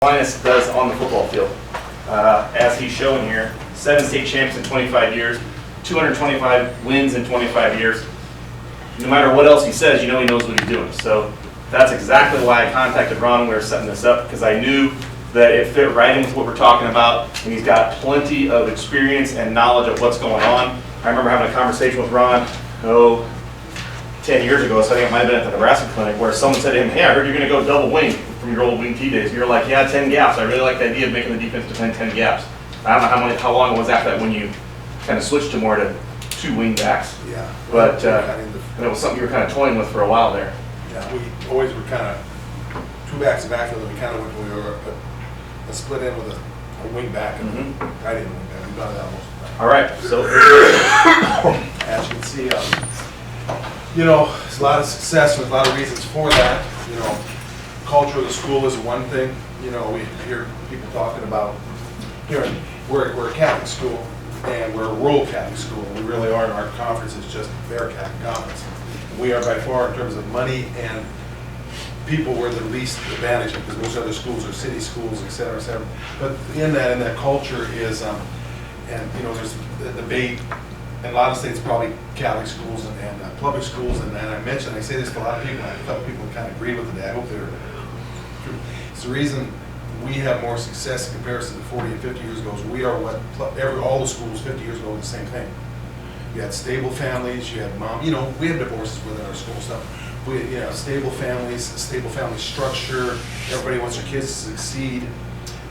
Aquinas does on the football field. As he's showing here, 7 state champs in 25 years, 225 wins in 25 years. No matter what else he says, you know he knows what he's doing. So that's exactly why I contacted Ron when we were setting this up, because I knew that it fit right in with what we're talking about, and he's got plenty of experience and knowledge of what's going on. I remember having a conversation with Ron, 10 years ago, so I think it might have been at the Nebraska clinic, where someone said to him, hey, I heard you're going to go double wing from your old wing T days. And you're like, yeah, 10 gaps. I really like the idea of making the defense defend 10 gaps. I don't know how long it was after that when you kind of switched to more to 2 wing backs. Yeah. But and it was something you were kind of toying with for a while there. Yeah, we always were kind of 2 backs and backfield, and we kind of went we were a split in with a wing back and I didn't wing back. We've done that most of the time. All right, so as you can see, you know, there's a lot of success and a lot of reasons for that. You know, culture of the school is one thing. You know, we hear people talking about, here, we're a Catholic school, and we're a rural Catholic school. We really are, and our conference is just their Catholic conference. We are by far, in terms of money and people, we're the least advantaged, because most other schools are city schools, et cetera, et cetera. But in that culture is, and you know, there's the debate. In a lot of states, probably Catholic schools and public schools, and I say this to a lot of people, and a couple people kind of agree with it. I hope they're true. It's the reason we have more success in comparison to 40 and 50 years ago. Is we are what all the schools 50 years ago did the same thing. You had stable families, you had mom, you know, we had divorces within our school stuff. We had, you know, stable families, stable family structure. Everybody wants their kids to succeed.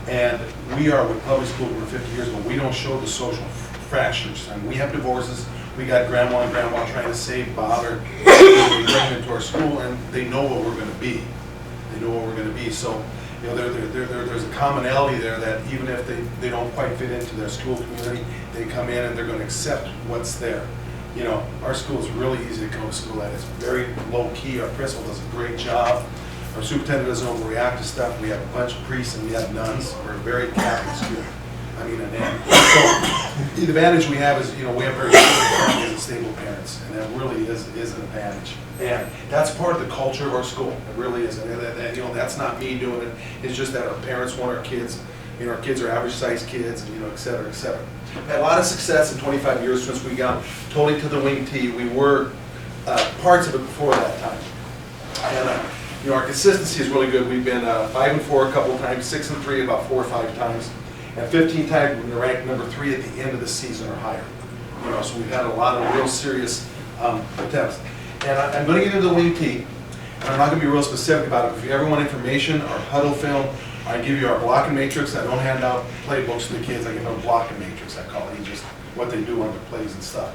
And we are with public school were 50 years ago. We don't show the social fractures. I mean, we have divorces. We got grandma and grandma trying to save Bob, or we bring them into our school, and they know what we're going to be. They know what we're going to be. So, you know, there's a commonality there that even if they don't quite fit into their school community, they come in and they're going to accept what's there. You know, our school is really easy to come to school at. It's very low key. Our principal does a great job. Our superintendent doesn't overreact to stuff. We have a bunch of priests and we have nuns. We're a very Catholic school. I mean, so the advantage we have is, you know, we have very stable families and stable parents, and that really is an advantage. And that's part of the culture of our school. It really is. And you know, that's not me doing it. It's just that our parents want our kids. You know, our kids are average-sized kids, and, you know, et cetera, et cetera. We've had a lot of success in 25 years since we got totally to the wing T. We were parts of it before that time. And you know, our consistency is really good. We've been 5-4 a couple of times, 6-3 about 4 or 5 times. And 15 times we've been ranked number 3 at the end of the season or higher. You know, so we've had a lot of real serious attempts. And I'm going to get into the wing T, and I'm not going to be real specific about it. If you ever want information, our huddle film, I give you our blocking matrix. I don't hand out playbooks to the kids. I give them a blocking matrix. I call it just what they do on their plays and stuff.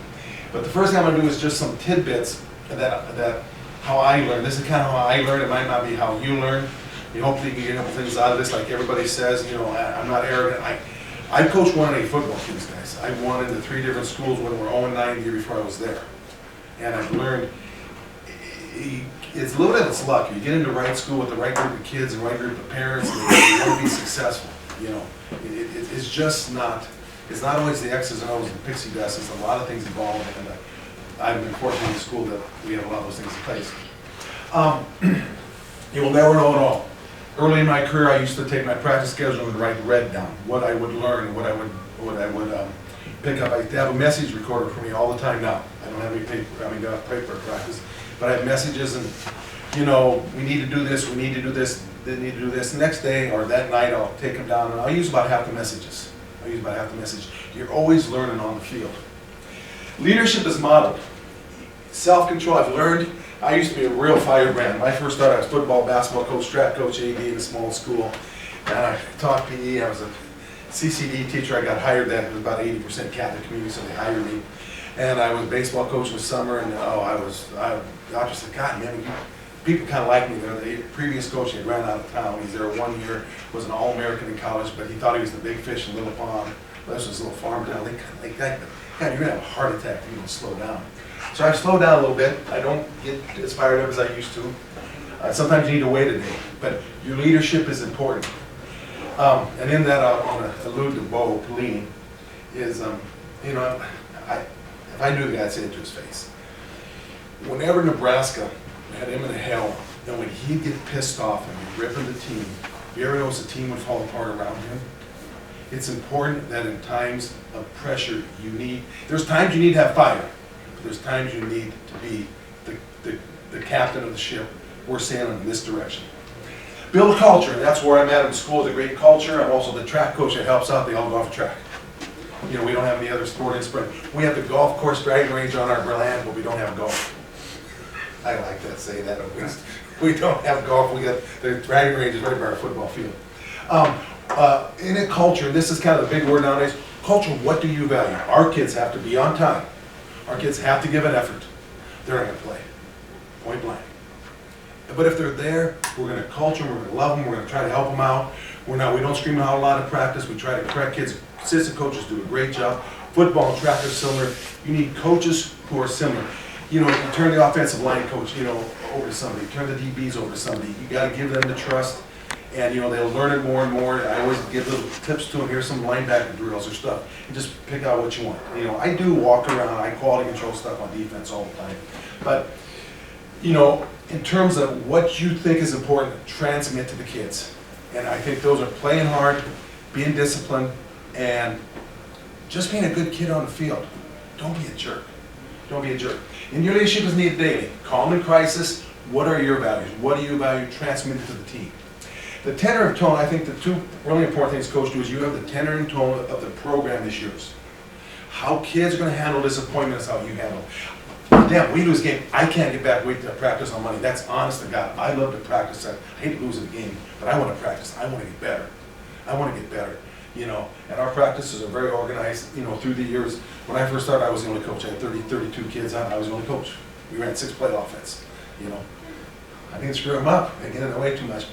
But the first thing I'm going to do is just some tidbits that how I learn. This is kind of how I learn. It might not be how you learn. You hopefully you can get a couple things out of this. Like everybody says, you know, I'm not arrogant. I coached 1A football teams, guys. I won into 3 different schools when we were 0-9 the year before I was there. And I've learned it's a little bit of it's luck. You get into the right school with the right group of kids and the right group of parents, and you want to be successful. You know, it's just not. It's not always the X's and O's and pixie dust. It's a lot of things involved, and I've been fortunate in the school that we have a lot of those things in place. You will never know it all. Early in my career, I used to take my practice schedule and write red down, what I would learn, what I would pick up. I have a message recorder for me all the time now. I don't have any paper. I mean, paper practice, but I have messages, and you know, we need to do this. We need to do this. They need to do this. The next day or that night, I'll take them down, and I'll use about half the messages. You're always learning on the field. Leadership is modeled. Self-control. I've learned. I used to be a real firebrand. When I first started, I was football, basketball coach, strat coach, AD in a small school. And I taught PE. I was a CCD teacher. I got hired then. It was about 80% Catholic community, so they hired me. And I was a baseball coach in the summer, and I just said, God, man, people kind of like me there. The previous coach, he had ran out of town. He's there 1 year, was an All-American in college, but he thought he was the big fish in Little Pond. Well, this was a little farm town. They kind of like that, but God, you're going to have a heart attack if you don't slow down. So I've slowed down a little bit. I don't get as fired up as I used to. Sometimes you need to wait a day, but your leadership is important. And in that, I want to allude to Bo Pelini, is, you know, if I knew the guy, I'd say it to his face. Whenever Nebraska had him in hell, and when he'd get pissed off and be ripping the team, If you ever notice the team would fall apart around him, it's important that in times of pressure, there's times you need to have fire, but there's times you need to be the captain of the ship. We're sailing in this direction. Build a culture, and that's where I'm at in school, the great culture. I'm also the track coach that helps out. They all go off track. We don't have any other sport in spring. We have the golf course driving range on our land, but we don't have golf. I like that, say that at least. We don't have golf. We got the driving range is right by our football field. In a culture, this is kind of the big word nowadays, culture, what do you value? Our kids have to be on time. Our kids have to give an effort. They're not going to play. Point blank. But if they're there, we're going to culture them, we're going to love them, we're going to try to help them out. We don't scream out a lot of practice. We try to correct kids. Assistant coaches do a great job. Football and track are similar. You need coaches who are similar. You turn the offensive line coach, over to somebody. Turn the DBs over to somebody. You got to give them the trust. And, they'll learn it more and more. I always give little tips to them. Here's some linebacker drills or stuff. And just pick out what you want. I do walk around. I quality control stuff on defense all the time. But, in terms of what you think is important, transmit to the kids. And I think those are playing hard, being disciplined, and just being a good kid on the field. Don't be a jerk. Don't be a jerk. And your leadership is needed daily. Calm in crisis. What are your values? What do you value? Transmit it to the team. The tenor of tone, I think the two really important things coach do is you have the tenor and tone of the program is yours. How kids are going to handle disappointment is how you handle it. Damn, we lose a game. I can't get back wait to practice on Monday. That's honest to God. I love to practice. I hate losing a game, but I want to practice. I want to get better. I want to get better. And our practices are very organized, through the years. When I first started, I was the only coach. I had 32 kids on. I was the only coach. We ran 6-play offense, I didn't screw them up. I get in the way too much.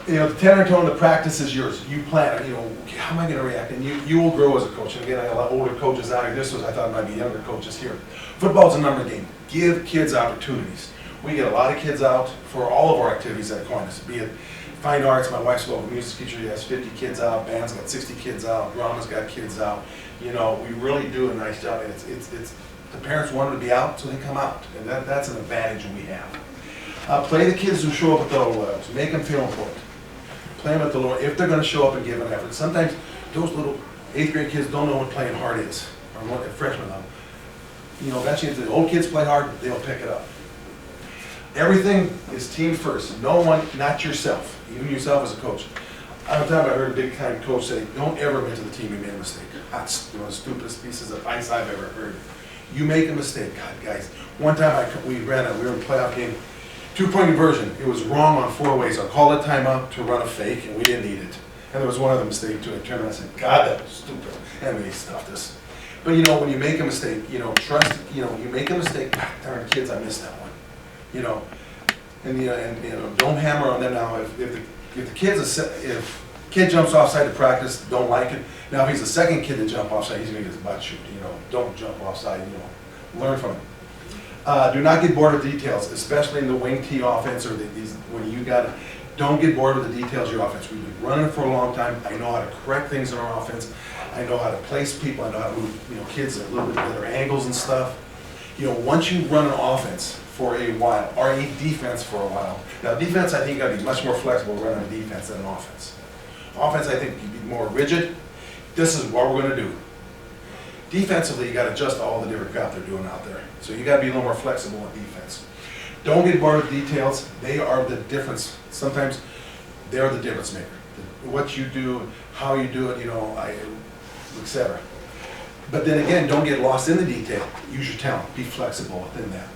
The tenor and tone of the practice is yours. You plan it, how am I going to react? And you will grow as a coach. And again, I got a lot older coaches out here. I thought it might be younger coaches here. Football's a number game. Give kids opportunities. We get a lot of kids out for all of our activities at Aquinas, be it fine arts. My wife's a local music teacher. She has 50 kids out. Band's got 60 kids out. Drama's got kids out. We really do a nice job. It's the parents want them to be out, so they come out. And that's an advantage we have. Play the kids who show up at the low levels. Make them feel important. Play them at the low, if they're going to show up and give an effort. Sometimes those little 8th grade kids don't know what playing hard is, or what a freshman level. Eventually if the old kids play hard, they'll pick it up. Everything is team first. No one, not yourself. Even yourself as a coach. One time I heard a big time coach say, don't ever admit to the team you made a mistake. That's one of the stupidest pieces of advice I've ever heard. You make a mistake, God, guys. One time we were in a playoff game, 2-point conversion. It was wrong on 4 ways. I called a timeout to run a fake, and we didn't need it. And there was one other mistake too. I turned around and said, God, that was stupid. And we stuffed us. But when you make a mistake, trust, you make a mistake, darn kids, I missed that one. Don't hammer on them now. If the kid jumps offside to practice, don't like it. Now if he's the second kid to jump offside, he's gonna get his butt chewed. Don't jump offside. Learn from it. Do not get bored with details, especially in the wing T offense or when you got it. Don't get bored with the details of your offense. We've been running for a long time. I know how to correct things in our offense. I know how to place people. I know how to move kids a little bit better angles and stuff. Once you run an offense for a while, or a defense for a while. Now defense, I think you gotta be much more flexible running a defense than an offense. Offense, I think you be more rigid. This is what we're gonna do. Defensively, you gotta adjust to all the different crap they're doing out there. So you gotta be a little more flexible in defense. Don't get bored with details. They are the difference. Sometimes they're the difference maker. What you do, how you do it, etc. But then again, don't get lost in the detail. Use your talent. Be flexible within that.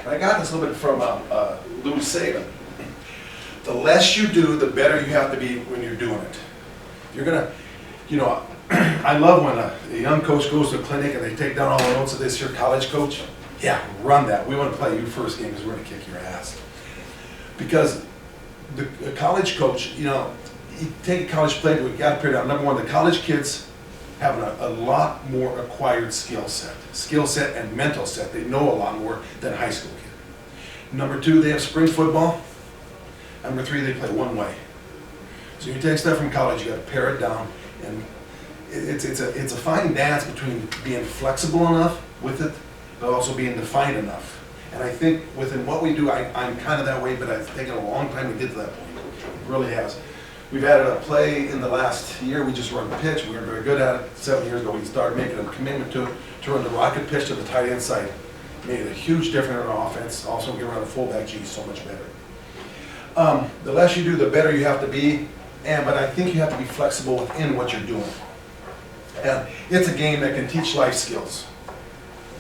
I got this a little bit from Louis Saban. The less you do, the better you have to be when you're doing it. You're gonna, I love when a young coach goes to a clinic and they take down all the notes of this here college coach. Yeah, run that. We want to play you first game because we're going to kick your ass. Because the college coach, you take a college playbook, you got to put it out. Number one, the college kids have a lot more acquired skill set and mental set. They know a lot more than a high school kid. Number two, they have spring football. Number three, they play one way. So you take stuff from college, you got to pare it down, and it's a fine dance between being flexible enough with it, but also being defined enough. And I think within what we do, I'm kind of that way, but it's taken a long time to get to that point. It really has. We've added a play in the last year. We just run the pitch. We were very good at it. 7 years ago, we started making a commitment to run the rocket pitch to the tight end side. Made a huge difference in our offense. Also, get around the fullback, geez, so much better. The less you do, the better you have to be. But I think you have to be flexible within what you're doing. And it's a game that can teach life skills.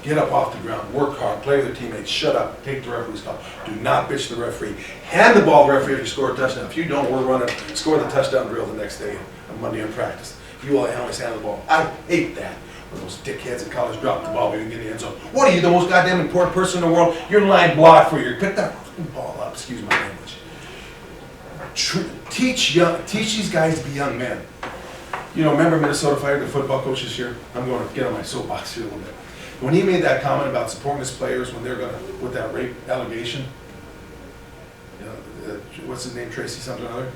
Get up off the ground, work hard, play with your teammates, shut up, take the referee's call. Do not bitch the referee. Hand the ball to the referee if you score a touchdown. If you don't, we're running, score the touchdown drill the next day on Monday in practice. You will always hand the ball. I hate that. When those dickheads in college drop the ball, we can get in the end zone. What are you, the most goddamn important person in the world? You're in line blocked for you. Pick that fucking ball up, excuse my language. Teach these guys to be young men. You know, remember Minnesota fired the football coach this year? I'm going to get on my soapbox here a little bit. When he made that comment about supporting his players when they're going to, with that rape allegation, you know, what's his name, Tracy something or other?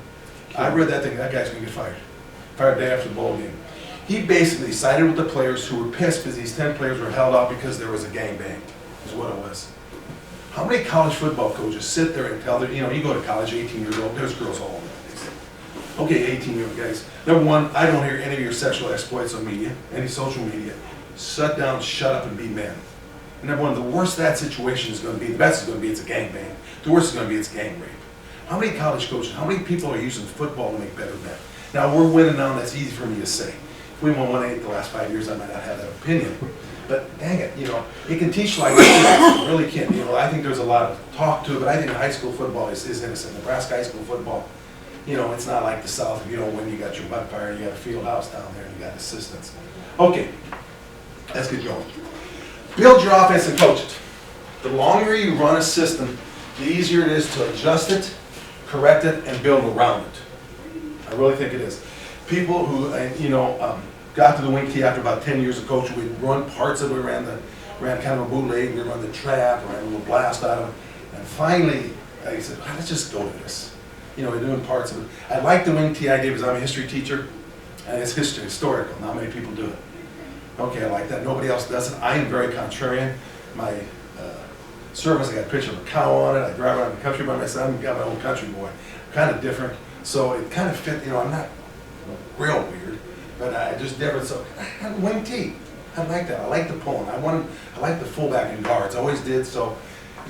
I read that thing, that guy's going to get fired. Fired day after the bowl game. He basically sided with the players who were pissed because these 10 players were held out because there was a gangbang, is what it was. How many college football coaches sit there and tell their, you know, you go to college, 18 years old, there's girls all over the place. Okay, 18-year-old guys. Number one, I don't hear any of your sexual exploits on media, any social media. Shut down, shut up, and be men. And number one, the worst that situation is going to be, the best is going to be it's a gangbang. The worst is going to be it's gang rape. How many college coaches, how many people are using football to make better men? Now, we're winning now, and that's easy for me to say. If we won 1-8 the last 5 years, I might not have that opinion. But dang it, you know, it can teach like this. It really can. You know, I think there's a lot of talk to it, but I think high school football is innocent. Nebraska high school football, you know, it's not like the South. If you don't win, you got your butt fired, you got a field house down there, and you got assistants. Okay, let's get going. Build your offense and coach it. The longer you run a system, the easier it is to adjust it, correct it, and build around it. I really think it is. People who, you know, got to the wing tee after about 10 years of coaching, we'd run parts of it, ran kind of a bootleg, we'd run the trap, ran a little blast out of it. And finally, I said, well, let's just go to this. You know, we're doing parts of it. I like the wing tee idea because I'm a history teacher, and it's historical. Not many people do it. Okay, I like that. Nobody else does it. I am very contrarian. My service, I got a picture of a cow on it. I drive around the country by myself. I've got my own country boy. Kind of different. So it kind of fit, you know, I'm not real weird, but I just different. So I had wing tee. I like that. I like the pulling. I like the fullback and guards. I always did. So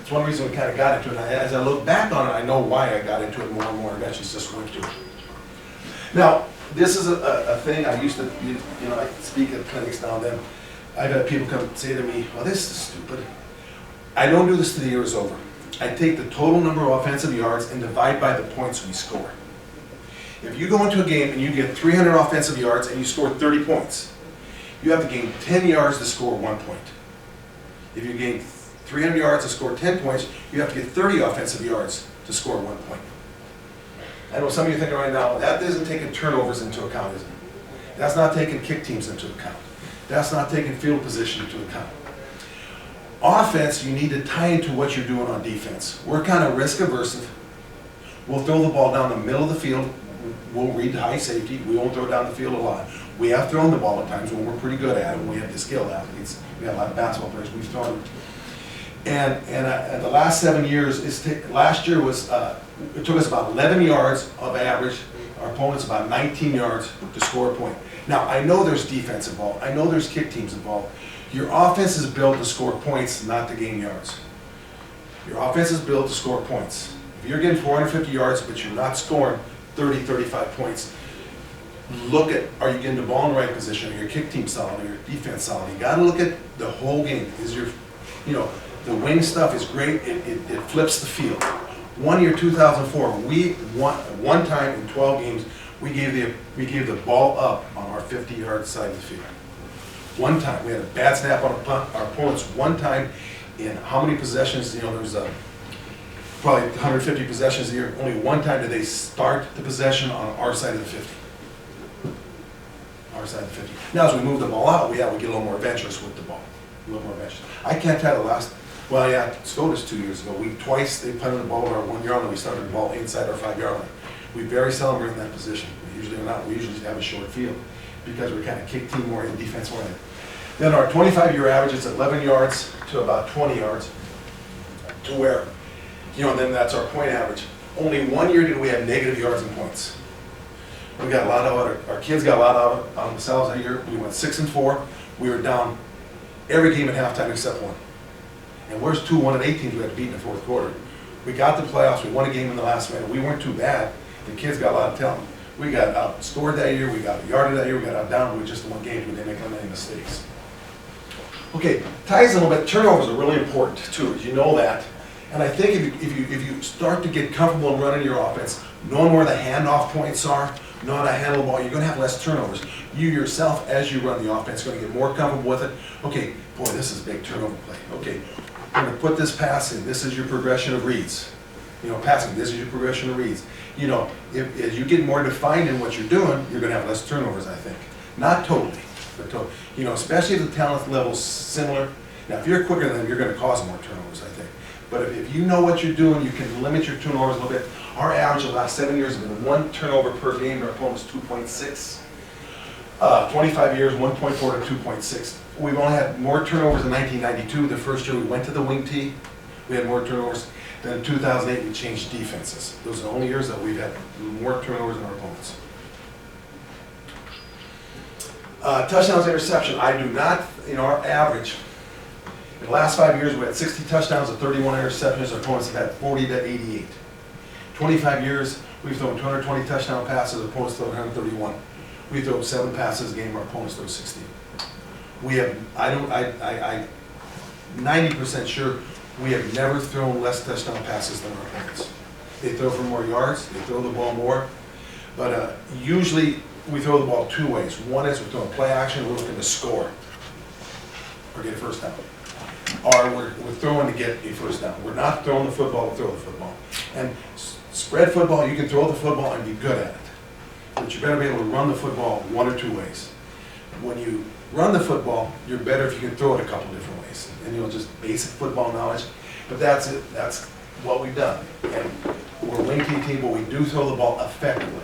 it's one reason we kind of got into it. And as I look back on it, I know why I got into it more and more. I eventually just went to it. Now, this is a thing I used to, you know, I speak at clinics now and then. I've had people come say to me, well, this is stupid. I don't do this till the year is over. I take the total number of offensive yards and divide by the points we score. If you go into a game and you get 300 offensive yards and you score 30 points, you have to gain 10 yards to score 1 point. If you gain 300 yards to score 10 points, you have to get 30 offensive yards to score 1 point. I know some of you are thinking right now, that isn't taking turnovers into account, is it? That's not taking kick teams into account. That's not taking field position into account. Offense, you need to tie into what you're doing on defense. We're kind of risk aversive. We'll throw the ball down the middle of the field. We'll read high safety. We won't throw it down the field a lot. We have thrown the ball at times when we're pretty good at it. When we have the skilled athletes. We have a lot of basketball players. We've thrown it. And the last 7 years, last year was, it took us about 11 yards of average. Our opponents about 19 yards to score a point. Now, I know there's defense involved. I know there's kick teams involved. Your offense is built to score points, not to gain yards. Your offense is built to score points. If you're getting 450 yards, but you're not scoring 30, 35 points, look at, are you getting the ball in the right position? Are your kick team solid? Are your defense solid? You got to look at the whole game. Is your, you know, the wing stuff is great. It flips the field. 1 year, 2004, we one time in 12 games, we gave the ball up on our 50-yard side of the field. One time, we had a bad snap on our opponents. One time, in how many possessions? You know, there's probably 150 possessions a year. Only one time did they start the possession on our side of the 50. Our side of the 50. Now, as we move the ball out, we get a little more adventurous with the ball. A little more adventurous. I can't tell the last. Well, yeah, SCOTUS 2 years ago. They punted the ball at our 1 yard line. We started the ball inside our 5 yard line. We very seldom are in that position. We usually are not. We usually have a short field because we're kind of kick team oriented, defense oriented. Then our 25-year average is 11 yards to about 20 yards. to where, and then that's our point average. Only 1 year did we have negative yards and points. We got a lot out of our kids got a lot out of themselves that year. We went 6-4. We were down every game at halftime except one. And where's 2-1 and 8 teams we had to beat in the fourth quarter? We got the playoffs. We won a game in the last minute. We weren't too bad. The kids got a lot of talent. We got outscored that year. We got yarded that year. We got out down. We just won games. We didn't make any mistakes. Okay, ties a little bit. Turnovers are really important too. You know that. And I think if you start to get comfortable in running your offense, knowing where the handoff points are, knowing how to handle the ball, you're going to have less turnovers. You yourself, as you run the offense, are going to get more comfortable with it. Okay, boy, this is a big turnover play. Okay, I'm going to put this pass in. This is your progression of reads. Passing, this is your progression of reads. As you get more defined in what you're doing, you're going to have less turnovers, I think. Not totally, but especially if the talent level's similar. Now, if you're quicker than them, you're going to cause more turnovers, I think. But if you know what you're doing, you can limit your turnovers a little bit. Our average of the last 7 years has been 1 turnover per game. Our opponent's 2.6. 25 years, 1.4 to 2.6. We've only had more turnovers in 1992. The first year we went to the wing tee, we had more turnovers. Then in 2008, we changed defenses. Those are the only years that we've had more turnovers than our opponents. Touchdowns, interception. I do not, our average. In the last 5 years, we had 60 touchdowns and 31 interceptions. Our opponents have had 40 to 88. 25 years, we've thrown 220 touchdown passes. Our opponents throw 131. We throw 7 passes a game. Our opponents throw 16. We have, I'm 90% sure we have never thrown less touchdown passes than our opponents. They throw for more yards. They throw the ball more. But usually we throw the ball 2 ways. One is we're throwing play action. We're looking to score or get a first down. Or we're throwing to get a first down. We're not throwing the football, we throw the football. And spread football, you can throw the football and be good at it. But you better be able to run the football 1 or 2 ways. When you run the football, you're better if you can throw it a couple different ways. And just basic football knowledge. But that's it. That's what we've done. And we're a wing tee team, but we do throw the ball effectively.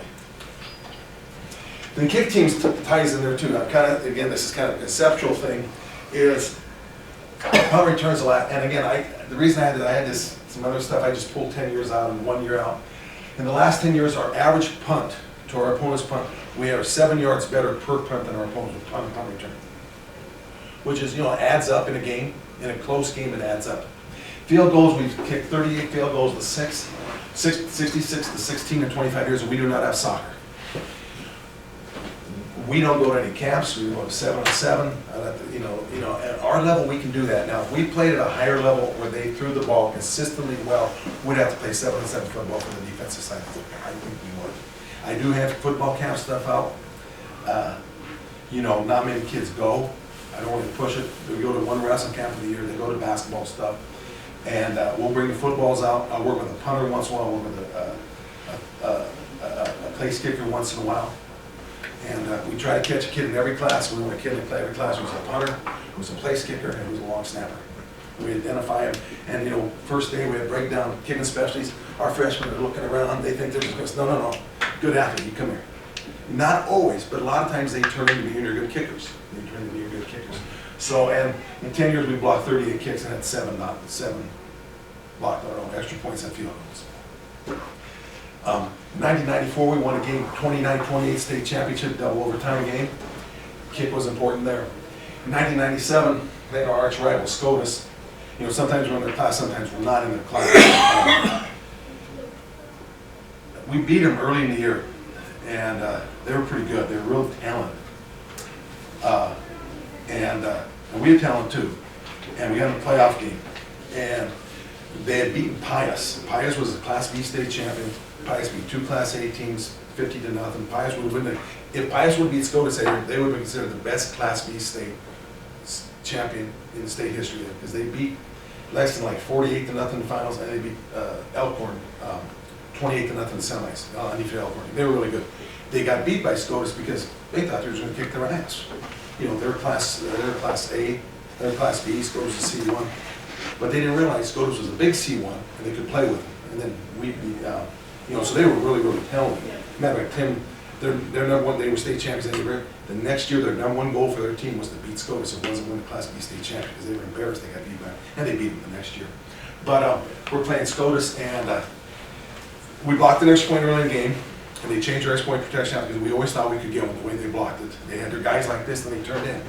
The kick teams ties in there too. Again, this is kind of a conceptual thing, is punt returns a lot. And again, the reason I had some other stuff, I just pulled 10 years out and 1 year out. In the last 10 years, our average punt to our opponent's punt, we are 7 yards better per punt than our opponent's punt return. Which is, adds up in a game. In a close game, it adds up. Field goals, we've kicked 38 field goals to 66 to 16 in 25 years, and we do not have soccer. We don't go to any camps. We go to 7-on-7. At our level, we can do that. Now, if we played at a higher level where they threw the ball consistently well, we'd have to play 7-on-7 football for the defensive side. I think we would. I do have football camp stuff out. Not many kids go. I don't want to push it. We go to 1 wrestling camp of the year. They go to basketball stuff. And we'll bring the footballs out. I'll work with a punter once in a while. I'll work with a place kicker once in a while. And we try to catch a kid in every class. We want a kid in every class who's a punter, who's a place kicker, and who's a long snapper. We identify them. And, first day we have breakdown kicking specialties. Our freshmen are looking around. They think they're just going, no. Good athlete, you come here. Not always, but a lot of times they turn into being your good kickers. So, and in 10 years we blocked 38 kicks and had 7 blocked our own extra points and field goals. 1994 we won a game, 29-28 state championship, double overtime game. Kick was important there. In 1997, they had our arch rival, SCOTUS. Sometimes we're in their class, sometimes we're not in their class. We beat them early in the year, and they were pretty good. They were real talented. And we had talent too. And we had a playoff game. And they had beaten Pius. Pius was a Class B state champion. Pius beat 2 Class A teams, 50-0. Pius would win. If Pius would beat SCOTUS, they would be considered the best Class B state champion in state history, because they beat Lexington like 48-0 in the finals, and they beat Elkhorn 28-0 in the semis. Elkhorn. They were really good. They got beat by SCOTUS because they thought they were going to kick their ass. They're Class A, they're Class B, SCOTUS is C1. But they didn't realize SCOTUS was a big C1, and they could play with them. And then we beat, so they were really, really talented. Matter of fact, Tim, their number one, they were state champions that year. The next year, their number 1 goal for their team was to beat SCOTUS. It wasn't win the Class B state champion, because they were embarrassed they got beat by them. And they beat them the next year. But we're playing SCOTUS, and we blocked the next point early in the game, and they changed our point protection out because we always thought we could get one the way they blocked it. They had their guys like this, and they turned in.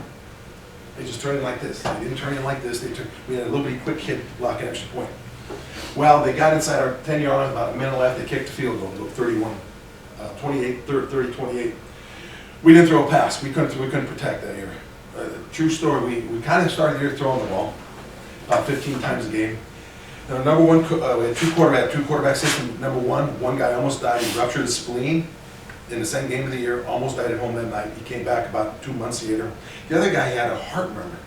They just turned in like this. They didn't turn in like this. We had a little bitty quick hit block an extra point. Well, they got inside our 10-yard line, about a minute left. They kicked the field goal, 30-28. We didn't throw a pass. We couldn't protect that area. True story. We kind of started the year throwing the ball about 15 times a game. Now, number one, we had two quarterback system. Number one guy almost died. He ruptured his spleen in the second game of the year. Almost died at home that night. He came back about 2 months later. The other guy had a heart murmur.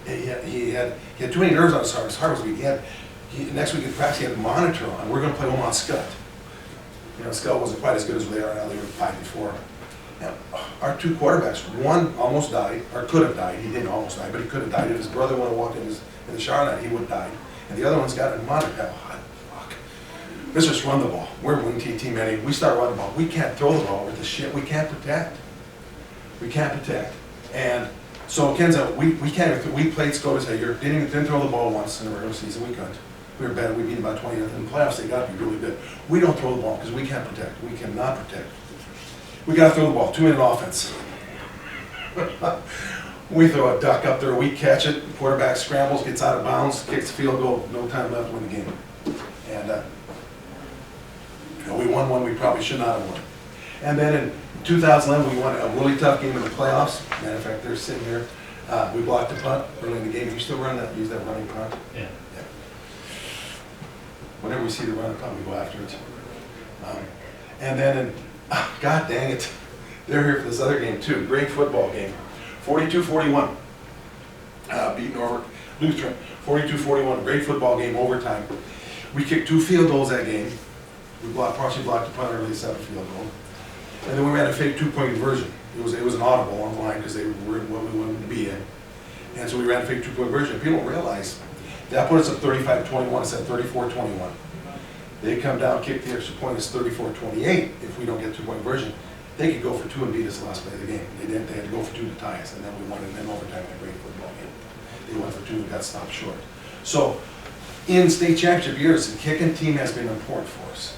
He had too many nerves on his heart. His heart was weak. Next week in practice, he had a monitor on. We're going to play Omaha Scott. You know, Scott wasn't quite as good as they are now. They were 5-4. Now, our two quarterbacks, one almost died, or could have died. He didn't almost die, but he could have died. If his brother would have walked in the shower night, he would have died. And the other one's got a monitor. Fuck. Let's just run the ball. We're a wing team, Eddie. We start running the ball. We can't throw the ball with the shit. We can't protect. And so Kenza, we played SCOTUS that year. Didn't throw the ball once in the regular season. We couldn't. We were bad. We beat about 20. In the playoffs, they got to be really good. We don't throw the ball because we can't protect. We cannot protect. We got to throw the ball. 2-minute offense. We throw a duck up there. We catch it. The quarterback scrambles, gets out of bounds, kicks the field goal. No time left to win the game. And we won one we probably should not have won. And then in 2011, we won a really tough game in the playoffs. Matter of fact, they're sitting here. We blocked the punt early in the game. You still use that running punt? Yeah. Whenever we see the running punt, we go after it. And then, God dang it, they're here for this other game too. Great football game. 42-41. Beat Norfolk Lutheran. 42-41. Great football game, overtime. We kicked 2 field goals that game. We partially blocked the punt early, 7 field goal. And then we ran a fake 2-point conversion. It was an audible on the line because they were in what we wanted to be in. And so we ran a fake 2-point conversion. People don't realize that put us up 35-21. It's at 34-21. They come down, kick the extra point. It's 34-28. If we don't get a 2-point conversion, they could go for 2 and beat us the last play of the game. They didn't. They had to go for 2 to tie us, and then we won in overtime in a great football game. They went for 2 and got stopped short. So, in state championship years, the kicking team has been important for us.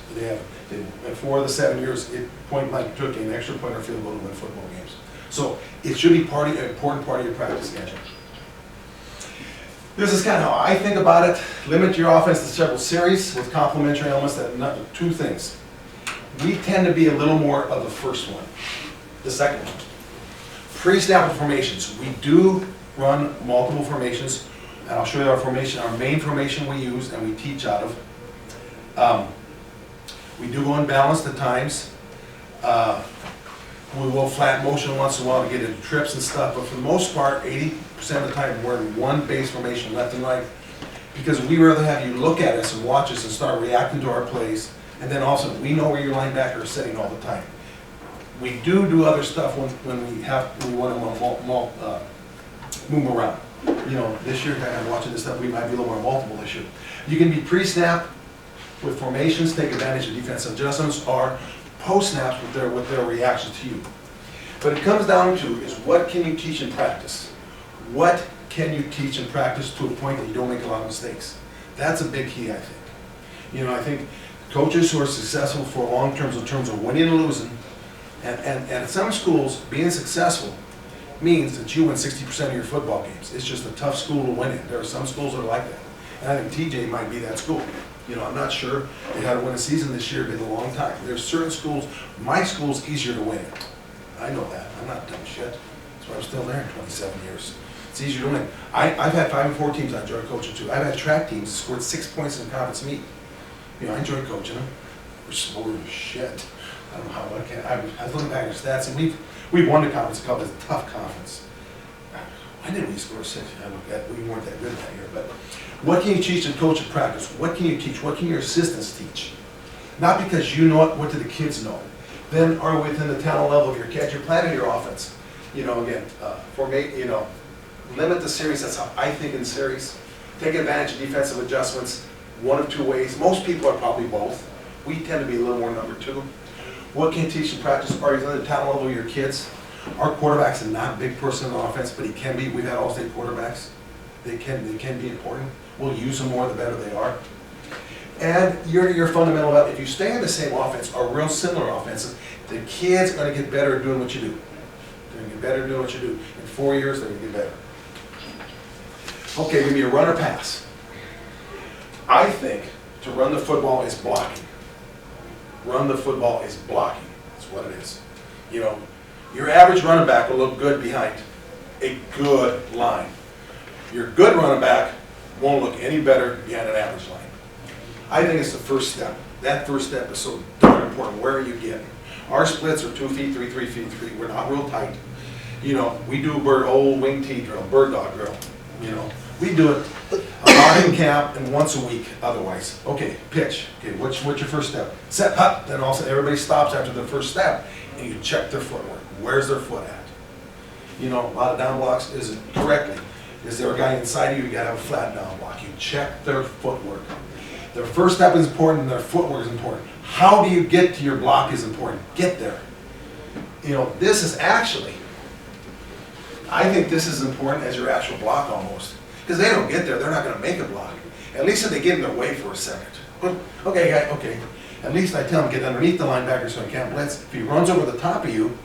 In 4 of the 7 years, point blank took an extra point or field goal to win football games. So it should be an important part of your practice schedule. This is kind of how I think about it. Limit your offense to several series with complementary elements. Two things. We tend to be a little more of the first one. The second one. Pre-snap formations. We do run multiple formations, and I'll show you our main formation we use and we teach out of. We do go unbalanced at times. We will flat motion once in a while to get into trips and stuff, but for the most part, 80% of the time, we're in one base formation, left and right, because we rather have you look at us and watch us and start reacting to our plays, and then also we know where your linebacker is sitting all the time. We do other stuff when we want to move around. You know, this year, I'm watching this stuff, we might be a little more multiple this year. You can be pre-snap with formations, take advantage of defensive adjustments, or post-snaps with their reactions to you. But it comes down to is what can you teach in practice? What can you teach in practice to a point that you don't make a lot of mistakes? That's a big key, I think. You know, I think coaches who are successful for long terms in terms of winning and losing, and at some schools, being successful means that you win 60% of your football games. It's just a tough school to win in. There are some schools that are like that. And I think TJ might be that school. You know, I'm not sure. They had to win a season this year. It's been a long time. There's certain schools, my school's easier to win in. I know that. I'm not dumb shit. That's why I'm still there in 27 years. It's easier to win. I've had 5 and 4 teams I enjoy coaching too. I've had track teams that scored 6 points in conference meet. You know, I enjoy coaching them. We're slower as shit. I don't know how I can. I was looking back at the stats, and we've won the conference a couple. It's a tough conference. Why didn't we score 6? We weren't that good that year. But what can you teach and coach in practice? What can you teach? What can your assistants teach? Not because you know it, what do the kids know? Then are within the talent level of your kids. You're planning your offense. You know, again, limit the series. That's how I think in series. Take advantage of defensive adjustments 1 of 2 ways. Most people are probably both. We tend to be a little more number 2. What can you teach in practice? Are you on the talent level of your kids? Our quarterback's are not a big person in the offense, but he can be. We've had all-state quarterbacks. They can be important. We'll use them more the better they are. And your fundamental, if you stay in the same offense or real similar offenses, the kids are going to get better at doing what you do. They're going to get better at doing what you do. In 4 years, they're going to get better. Okay, give me a run or pass. I think to run the football is blocking. Run the football is blocking. That's what it is. You know, your average running back will look good behind a good line. Your good running back won't look any better behind an average line. I think it's the first step. That first step is so darn important. Where are you getting? Our splits are 2 feet, 3 feet, 3. We're not real tight. You know, we do old wing T drill, bird dog drill. You know, we do it a lot in camp and once a week otherwise. Okay, pitch. Okay, what's your first step? Set, hut. Then all of a sudden everybody stops after the first step and you check their footwork. Where's their foot at? You know, a lot of down blocks isn't correctly. Is there a guy inside of you? You gotta have a flat down block. You check their footwork. Their first step is important and their footwork is important. How do you get to your block is important. Get there. You know, this is actually, I think this is important as your actual block almost. Because they don't get there, they're not gonna make a block. At least if they get in their way for a second. Okay, guy, okay. At least I tell them get underneath the linebacker so he can't blitz. If he runs over the top of you,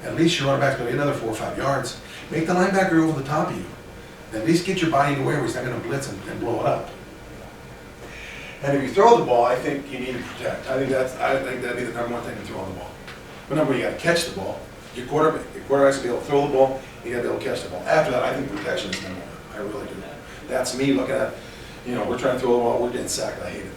at least your running back's gonna get another 4 or 5 yards. Make the linebacker over the top of you. At least get your body in a way where he's not going to blitz and blow it up. And if you throw the ball, I think you need to protect. I think that'd be the number one thing to throw on the ball. But number one, you got to catch the ball. Your quarterback's going to be able to throw the ball. You got to be able to catch the ball. After that, I think protection is number one. I really do. That's me looking at, you know, we're trying to throw the ball, we're getting sacked. I hate it.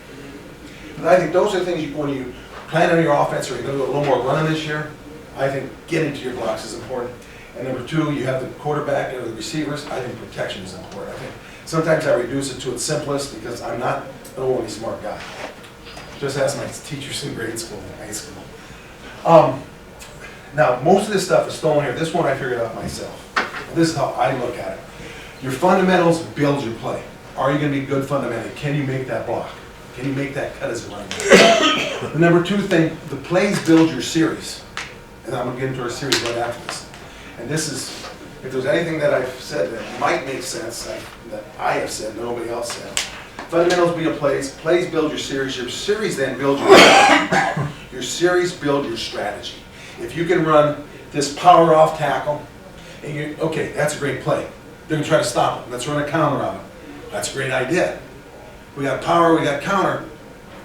But I think those are the things when you plan on your offense or you're going to do a little more running this year. I think getting to your blocks is important. And number two, you have the quarterback or the receivers. I think protection is important. I think sometimes I reduce it to its simplest because I'm not an overly smart guy. Just ask my teachers in grade school and high school. Now, most of this stuff is stolen here. This one I figured out myself. And this is how I look at it. Your fundamentals build your play. Are you going to be good fundamentally? Can you make that block? Can you make that cut as a running back? The number two thing, the plays build your series. And I'm going to get into our series right after this. And this is, if there's anything that I've said that might make sense, that I have said, nobody else said. Fundamentals build plays build your series then build your strategy. Your series build your strategy. If you can run this power off tackle, and you, okay, that's a great play. They're going to try to stop it. Let's run a counter on it. That's a great idea. We got power, we got counter.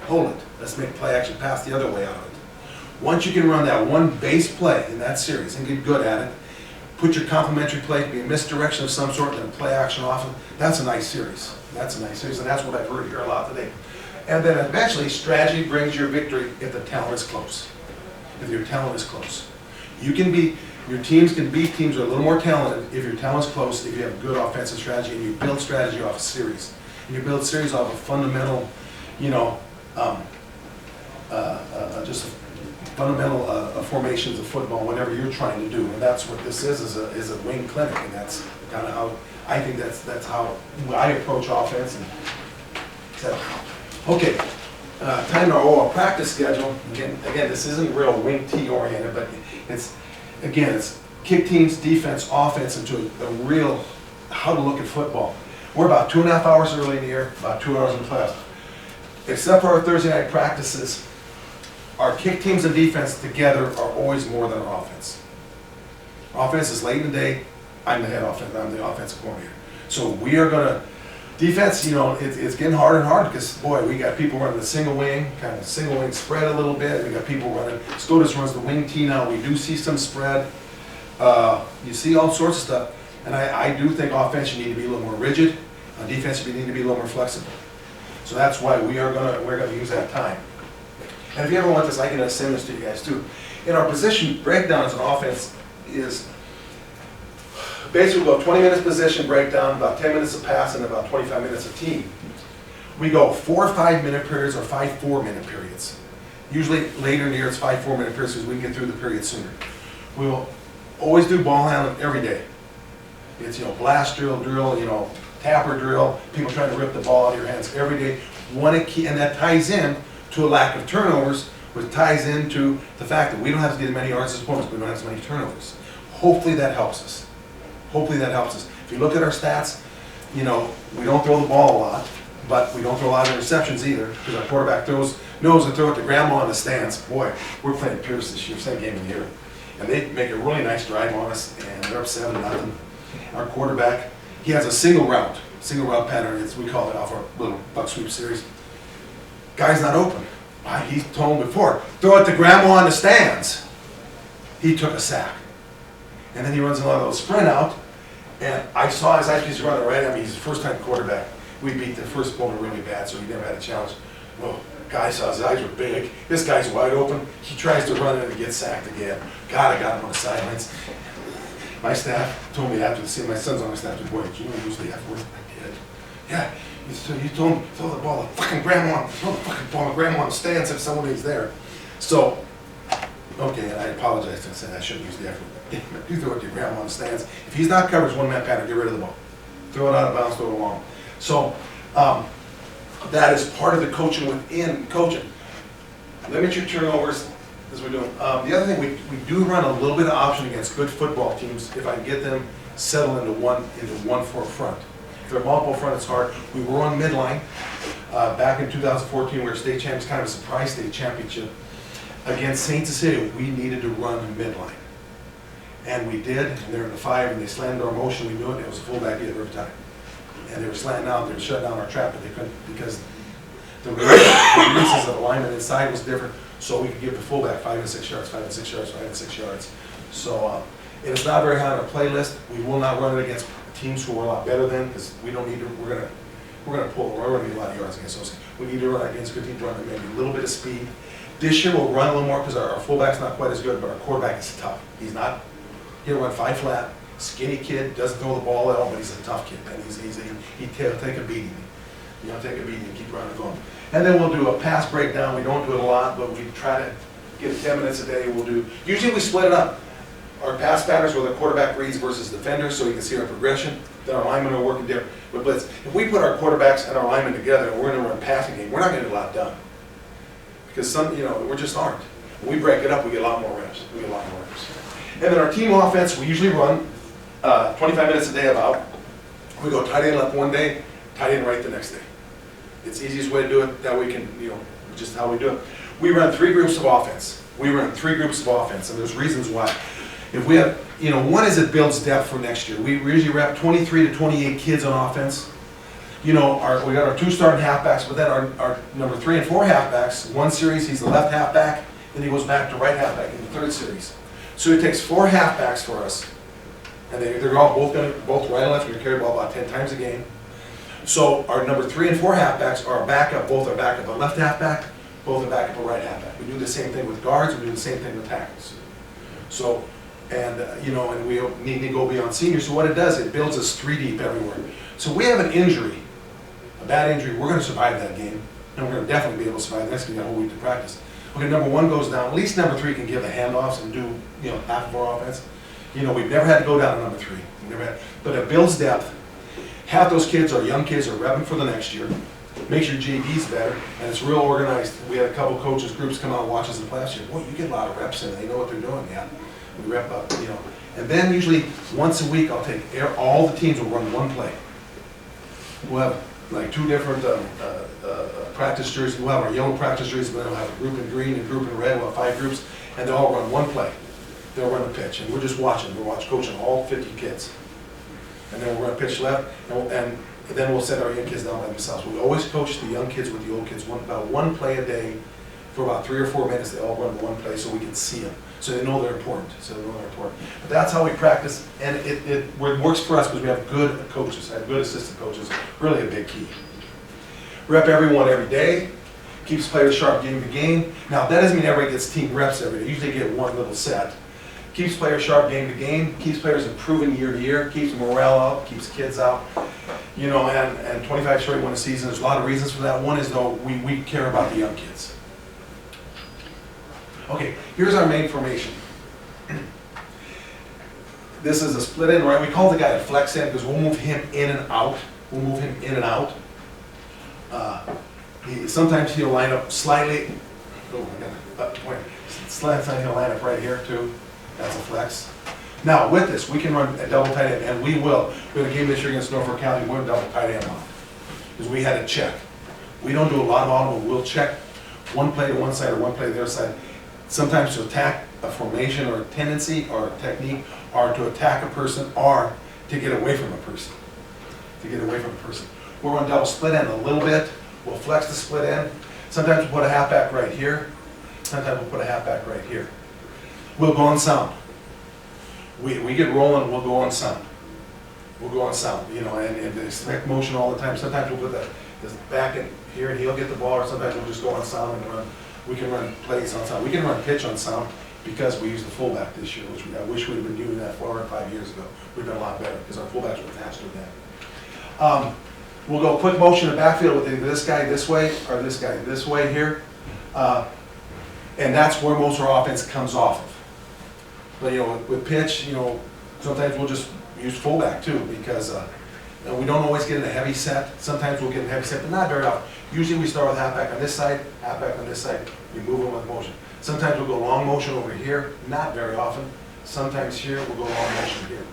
Hold it. Let's make play action pass the other way out of it. Once you can run that one base play in that series and get good at it, put your complementary play, be a misdirection of some sort, and then play action off it. That's a nice series. That's a nice series, and that's what I've heard here a lot today. And then eventually, strategy brings your victory if the talent is close. If your talent is close. You can be, your teams can beat teams that are a little more talented if your talent is close, if you have good offensive strategy, and you build strategy off a series. And you build series off of fundamental, you know, just fundamental formations of football, whatever you're trying to do, and that's what this is a wing clinic, and that's kind of how I think that's how I approach offense. And so, okay, time to our practice schedule. Again, this isn't real wing T oriented, but it's kick teams, defense, offense into a real how to look at football. We're about 2.5 hours early in the year, about 2 hours in class, except for our Thursday night practices. Our kick teams and defense together are always more than our offense. Offense is late in the day. I'm the head offense. I'm the offensive coordinator. So we are going to, defense, you know, it's getting harder and harder because, boy, we got people running the single wing, kind of single wing spread a little bit. We got people running, SCOTUS runs the wing T now. We do see some spread. You see all sorts of stuff. And I do think offense, you need to be a little more rigid. Defense, you need to be a little more flexible. So that's why we're going to use that time. And if you ever want this, I can send this to you guys too. In our position breakdowns on offense is basically about 20 minutes position breakdown, about 10 minutes of pass, and about 25 minutes of team. We go 4 5-minute periods or 5 4-minute periods. Usually later in the year it's 5 4-minute periods because we can get through the period sooner. We will always do ball handling every day. It's, you know, blast drill, you know, tapper drill, people trying to rip the ball out of your hands every day. And that ties in to a lack of turnovers, which ties into the fact that we don't have to get as many yards as opponents, we don't have as many turnovers. Hopefully that helps us. Hopefully that helps us. If you look at our stats, you know, we don't throw the ball a lot, but we don't throw a lot of interceptions either, because our quarterback knows to throw it to grandma in the stands. Boy, we're playing Pierce this year, second game of the year. And they make a really nice drive on us, and they're up 7-0. Our quarterback, he has a single route pattern. We call it off our little buck sweep series. Guy's not open. He told him before, throw it to grandma in the stands. He took a sack. And then he runs a little sprint out, and I saw his eyes, he's running right at me. He's a first-time quarterback. We beat the first opponent really bad, so he never had a challenge. Well, guy saw his eyes were big. This guy's wide open. He tries to run in and get sacked again. God, I got him on the sidelines. My staff told me after the season, my son's on my staff, said, boy, did you want to use the F word? I did. Yeah, you told him, throw the ball to fucking grandma, throw the fucking ball to grandma in the stands if somebody's there. So, okay, and I apologize and said I shouldn't use the F word. You throw it to your grandma in the stands. If he's not covered, it's one-man pattern, get rid of the ball. Throw it out of bounds, throw it along. So, that is part of the coaching within coaching. Limit your turnovers, as we're doing. The other thing, we do run a little bit of option against good football teams if I can get them settled into one for front. If they're multiple front, it's hard. We were on midline. Back in 2014, we were state champions, kind of a surprise state championship. Against St. Cecilia, we needed to run midline. And we did, and they're in the 5, and they slammed our motion, we knew it, it was a fullback either every time. And they were slanting out, they were shutting down our trap, but they couldn't, because the releases of alignment inside was different, so we could give the fullback 5 and 6 yards, 5 and 6 yards, 5 and 6 yards. So, and it's not very high on our playlist. We will not run it against teams who are a lot better than, because we don't need to, we're gonna need a lot of yards against those. We need to run against good teams, run maybe a little bit of speed. This year we'll run a little more because our fullback's not quite as good, but our quarterback is tough. He'll run 5 flat, skinny kid, doesn't throw the ball at all, but he's a tough kid, and he'll take a beating. You know, take a beating and keep running and going. And then we'll do a pass breakdown. We don't do it a lot, but we try to get 10 minutes a day. Usually we split it up. Our pass patterns where the quarterback reads versus defenders, so you can see our progression. Then our linemen are working different with blitz. If we put our quarterbacks and our linemen together and we're going to run passing game, we're not going to get a lot done. Because we just aren't. When we break it up, we get a lot more reps. And then our team offense, we usually run 25 minutes a day about. We go tight end left one day, tight end right the next day. It's the easiest way to do it. That way we can, just how we do it. We run 3 groups of offense. And there's reasons why. If we have, one is it builds depth for next year. We usually rep 23 to 28 kids on offense. We got our 2 starting halfbacks, but then our number 3 and 4 halfbacks, one series he's the left halfback, then he goes back to right halfback in the 3rd series. So it takes 4 halfbacks for us, and they're all both right and left. We're going to carry the ball about 10 times a game. So our number 3 and 4 halfbacks are backup. Both are backup a left halfback, both are backup a right halfback. We do the same thing with guards. We do the same thing with tackles. So, and we need to go beyond seniors. So what it does, it builds us 3 deep everywhere. So we have an injury, a bad injury. We're going to survive that game, and we're going to definitely be able to survive the next game. We got a whole week to practice. Okay, number 1 goes down. At least number 3 can give the handoffs and do half of our offense. We've never had to go down to number 3. But it builds depth. Half those kids are young kids are repping for the next year. Makes your JVs better, and it's real organized. We had a couple coaches groups come out and watch us in the playoffs. Boy, you get a lot of reps in. They know what they're doing. Yeah, we rep up. And then usually once a week I'll take all the teams will run 1 play. We'll have like 2 different practice jerseys. We'll have our yellow practice jerseys, but then we'll have a group in green and a group in red. We'll have 5 groups, and they'll all run 1 play. They'll run a pitch, and we're just watching. We'll watch coaching all 50 kids. And then we'll run pitch left, and then we'll set our young kids down by themselves. We always coach the young kids with the old kids, about 1 play a day for about 3 or 4 minutes. They all run 1 play so we can see them, so they know they're important. But that's how we practice, and it works for us because we have good coaches, good assistant coaches. Really a big key. Rep everyone every day. Keeps players sharp game to game. Now that doesn't mean everybody gets team reps every day. Usually get 1 little set. Keeps players sharp game to game, keeps players improving year to year, keeps morale up, keeps kids out, and 25 straight win a season. There's a lot of reasons for that. One is though, we care about the young kids. Okay, here's our main formation. This is a split end, right? We call the guy a flex end because we'll move him in and out. Sometimes he'll line up slightly. Sometimes he'll line up right here too. That's a flex. Now, with this, we can run a double tight end, and we will. We had a game this year against Norfolk County, we're double tight end on. Because we had to check. We don't do a lot of audible, we'll check one play to one side or one play to the other side. Sometimes to attack a formation or a tendency or a technique, or to attack a person, or to get away from a person. To get away from a person. We'll run double split end a little bit. We'll flex the split end. Sometimes we'll put a halfback right here. Sometimes we'll put a halfback right here. We'll go on sound. We get rolling, we'll go on sound. We'll go on sound, you know, and expect motion all the time. Sometimes we'll put this back in here and he'll get the ball, or sometimes we'll just go on sound and run. We can run plays on sound. We can run pitch on sound because we use the fullback this year, which I wish we'd have been doing that 4 or 5 years ago. We've done a lot better because our fullbacks were faster than that. We'll go quick motion in the backfield with either this guy this way or this guy this way here. And that's where most of our offense comes off of. But, you know, with pitch, you know, sometimes we'll just use fullback too because you know, we don't always get in a heavy set. Sometimes we'll get in a heavy set, but not very often. Usually we start with halfback on this side, halfback on this side. We move them with motion. Sometimes we'll go long motion over here, not very often. Sometimes here we'll go long motion here.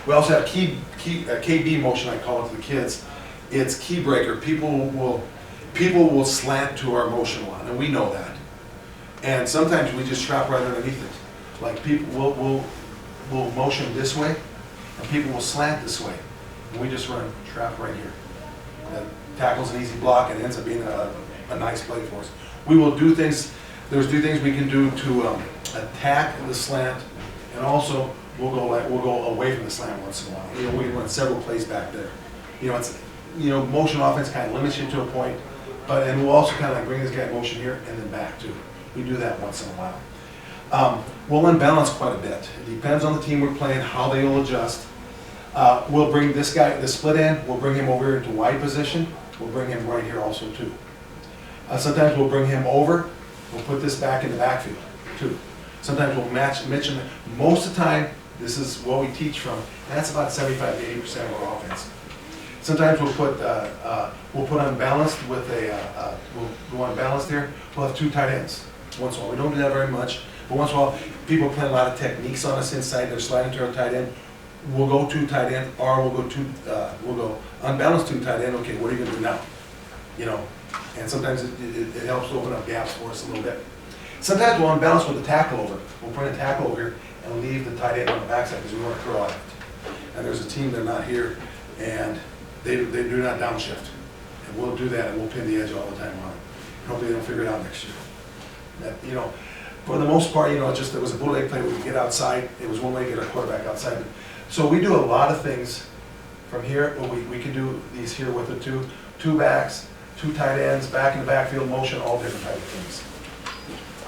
We also have KB motion, I call it to the kids. It's key breaker. People will slant to our motion line, and we know that. And sometimes we just trap right underneath it. Like people will motion this way, and people will slant this way. And we just run trap right here. That tackles an easy block and ends up being a nice play for us. We will do things, there's things we can do to attack the slant, and also we'll go away from the slant once in a while. You know, we can run several plays back there. You know, motion offense kind of limits you to a point, and we'll also kind of like bring this guy in motion here and then back too. We do that once in a while. We'll unbalance quite a bit. It depends on the team we're playing, how they will adjust. We'll bring this guy, the split end, we'll bring him over here into wide position. We'll bring him right here also too. Sometimes we'll bring him over. We'll put this back in the backfield too. Sometimes we'll match him. Most of the time, this is what we teach from, and that's about 75 to 80% of our offense. Sometimes we'll put unbalanced with we'll go unbalanced here. We'll have 2 tight ends once in a while. We don't do that very much, but once in a while, people play a lot of techniques on us inside. They're sliding to our tight end. We'll go 2 tight end, or we'll go unbalanced 2 tight end. Okay, what are you gonna do now? You know, and sometimes it helps open up gaps for us a little bit. Sometimes we'll unbalance with the tackle over. We'll bring a tackle over here and leave the tight end on the backside because we want to curl out. And there's a team, they're not here, and they do not downshift. And we'll do that, and we'll pin the edge all the time on it. And hopefully they don't figure it out next year. That, you know, for the most part, you know, just there was a bootleg play where we get outside. It was one way to get our quarterback outside. So we do a lot of things from here, but we can do these here with the two backs, 2 tight ends, back in the backfield motion, all different type of things.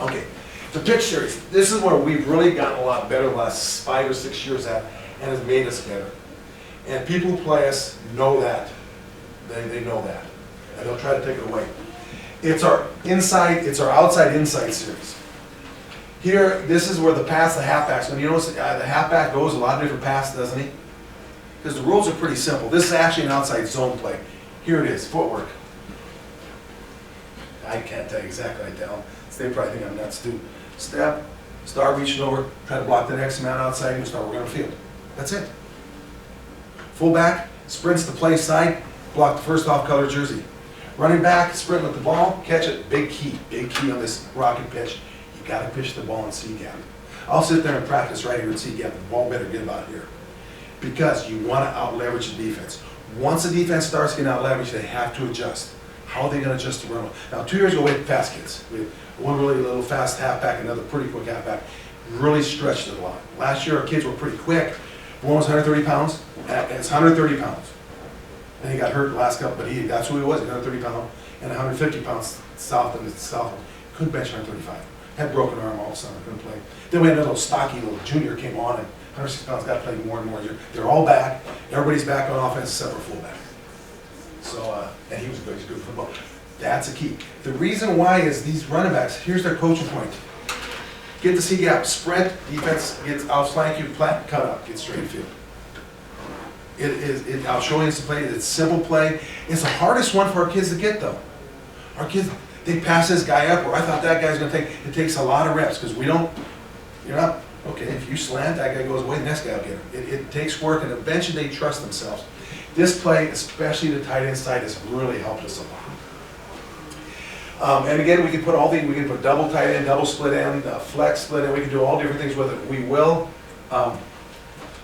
Okay, the pitch series. This is where we've really gotten a lot better the last 5 or 6 years at, and has made us better. And people who play us know that. They know that. And they'll try to take it away. It's our outside-inside series. Here, this is where the pass, the halfbacks, when you notice the halfback goes a lot of different passes, doesn't he? Because the rules are pretty simple. This is actually an outside zone play. Here it is, footwork. I can't tell you exactly what I tell them. They probably think I'm nuts too. Step, start reaching over, try to block the next man outside, and start working on the field. That's it. Fullback, sprints the play side, block the first off color jersey. Running back, sprint with the ball, catch it, big key on this rocket pitch. You gotta pitch the ball in C-gap. I'll sit there and practice right here in C-gap. The ball better get about here. Because you wanna out-leverage the defense. Once the defense starts getting out-leveraged, they have to adjust. How are they gonna adjust to run? Now, 2 years ago, we had fast kids. We had one really little fast halfback, another pretty quick halfback. Really stretched it a lot. Last year, our kids were pretty quick. One was 130 pounds, and it's 130 pounds. And he got hurt the last couple, but that's who he was, 130 pounds, and 150 pounds south and south. Couldn't bench 135. Had broken arm all summer, couldn't play. Then we had another little stocky little junior came on, and 160 pounds got playing more and more. They're all back. Everybody's back on offense except for fullback. So, and he was good. He's good at football. That's a key. The reason why is these running backs, here's their coaching point. Get the C-gap, sprint, defense gets outflank you, plant, cut up, get straight field. I'll show you this play. It's simple play. It's the hardest one for our kids to get though. Our kids, they pass this guy up, or I thought that guy's gonna take, it takes a lot of reps because we don't, Okay, if you slant, that guy goes away, the next guy will get him. It takes work, and eventually they trust themselves. This play, especially the tight end side, has really helped us a lot. And again, we can put double tight end, double split end, flex split end, we can do all different things with it. We will.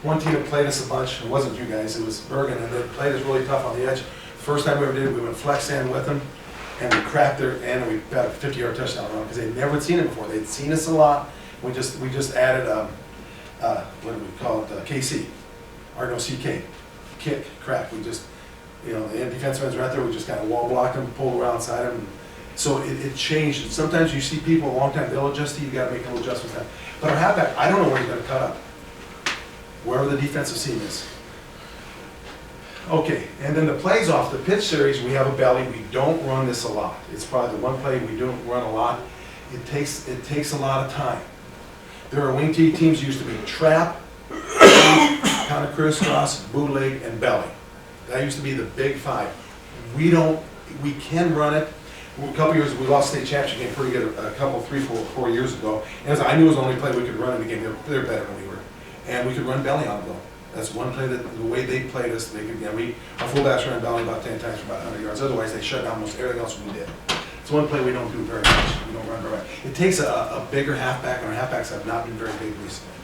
One team that played us a bunch, it wasn't you guys, it was Bergen, and they played us really tough on the edge. First time we ever did it, we went flex end with them, and we cracked their end, and we got a 50-yard touchdown run, because they'd never seen it before. They'd seen us a lot. We just added, what do we call it, KC, or no, CK, kick, crack. We just, the defensive ends right there, we just kind of wall blocked them, pulled around side them. So it changed. Sometimes you see people a long time, they'll adjust to you, got to make a little adjustments now. But our halfback, I don't know where he's going to cut up, wherever the defensive seam is. Okay, and then the plays off the pitch series, we have a belly. We don't run this a lot. It's probably the one play we don't run a lot. It takes a lot of time. There are wing T teams used to be trap, counter crisscross, bootleg, and belly. That used to be the big five. We can run it. A couple years, we lost state championship game pretty good a couple, 4 years ago. And I knew it was the only play we could run in the game. They're better than we were. And we could run belly on them though. That's one play that the way they played us, our fullbacks ran belly about 10 times for about 100 yards. Otherwise, they shut down almost everything else we did. It's one play we don't do very much. We don't run very much. It takes a bigger halfback, and our halfbacks have not been very big recently.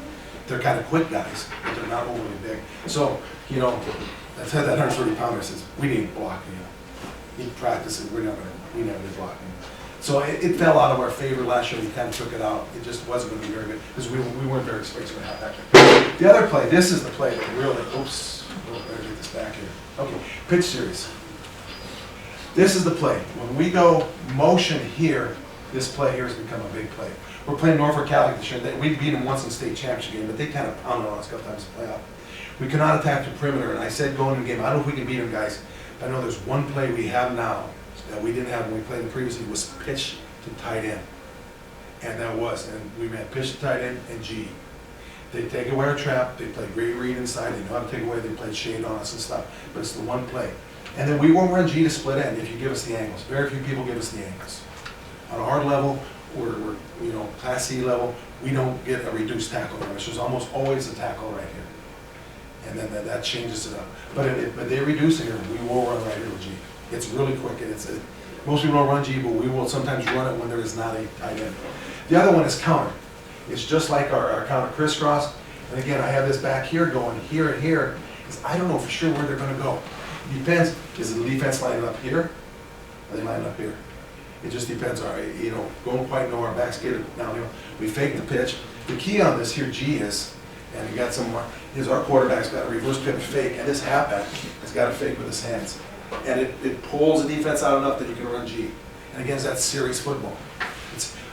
They're kind of quick guys, but they're not overly big. So, I said that 130-pounder says, we need to block, you practice it, we never did blocking. So it fell out of our favor last year. We kind of took it out. It just wasn't going to be very good because we weren't very experienced with halfback. The other play, this is the play that really, better get this back here. Okay, pitch series. This is the play. When we go motion here, this play here has become a big play. We're playing Norfolk Catholic this year. We beat them once in the state championship game, but they kind of pounded on us a couple times in the playoff. We cannot attack the perimeter, and I said going in the game, I don't know if we can beat them, guys. But I know there's one play we have now that we didn't have when we played them previously, was pitch to tight end. And we ran pitch to tight end and G. They take away our trap, they play great read inside, they know how to take away, they play shade on us and stuff, but it's the one play. And then we won't run G to split end if you give us the angles. Very few people give us the angles. On our level, we're Class C level, we don't get a reduced tackle damage. There's almost always a tackle right here. And then that changes it up. But they reduce it here, we will run right here with G. It's really quick, and most people don't run G, but we will sometimes run it when there is not a tight end. The other one is counter. It's just like our counter crisscross. And again, I have this back here going here and here, because I don't know for sure where they're going to go. It depends. Is the defense lining up here? Are they lining up here? It just depends. All right, don't quite know our backs get it down here. We fake the pitch. The key on this here, G is, and you got some more, is our quarterback's got a reverse pivot fake, and this halfback has got to fake with his hands. And it pulls the defense out enough that you can run G. And again, that's serious football.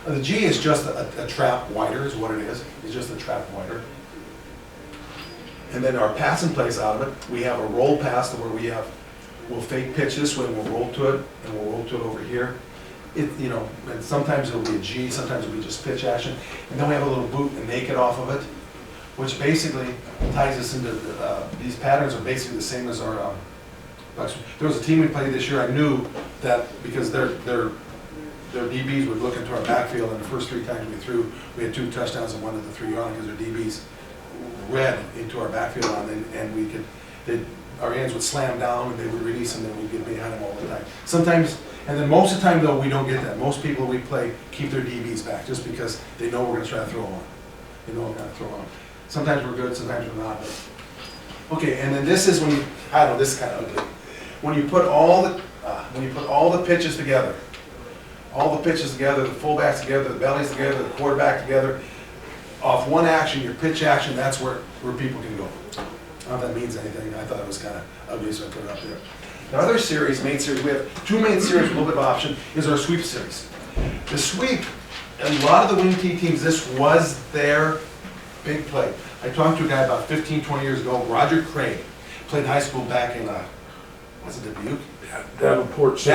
The G is just a trap wider is what it is. It's just a trap wider. And then our passing plays out of it. We have a roll pass where we'll fake pitch this way, and we'll roll to it, and we'll roll to it over here. And sometimes it'll be a G, sometimes it'll be just pitch action. And then we have a little boot and naked off of it, which basically ties us into these patterns are basically the same as our there was a team we played this year. I knew that because their DBs would look into our backfield, and the first 3 times we threw, we had 2 touchdowns and 1 at the 3-yard line because their DBs read into our backfield, and our hands would slam down, and they would release them, and we'd get behind them all the time. Sometimes, and then most of the time though, we don't get that. Most people we play keep their DBs back just because they know we're going to try to throw on. They know we're going to throw on. Sometimes we're good, sometimes we're not. Okay, and then this is when this is kind of ugly. When you put all the pitches together, the fullbacks together, the bellies together, the quarterback together, off one action, your pitch action, that's where people can go. I don't know if that means anything. I thought it was kind of ugly, so I put it up there. The other series, main series, we have 2 main series with a little bit of option, is our sweep series. The sweep, a lot of the wing T teams, this was their big play. I talked to a guy about 15, 20 years ago, Roger Craig, played high school back in, was it Dubuque? Davenport.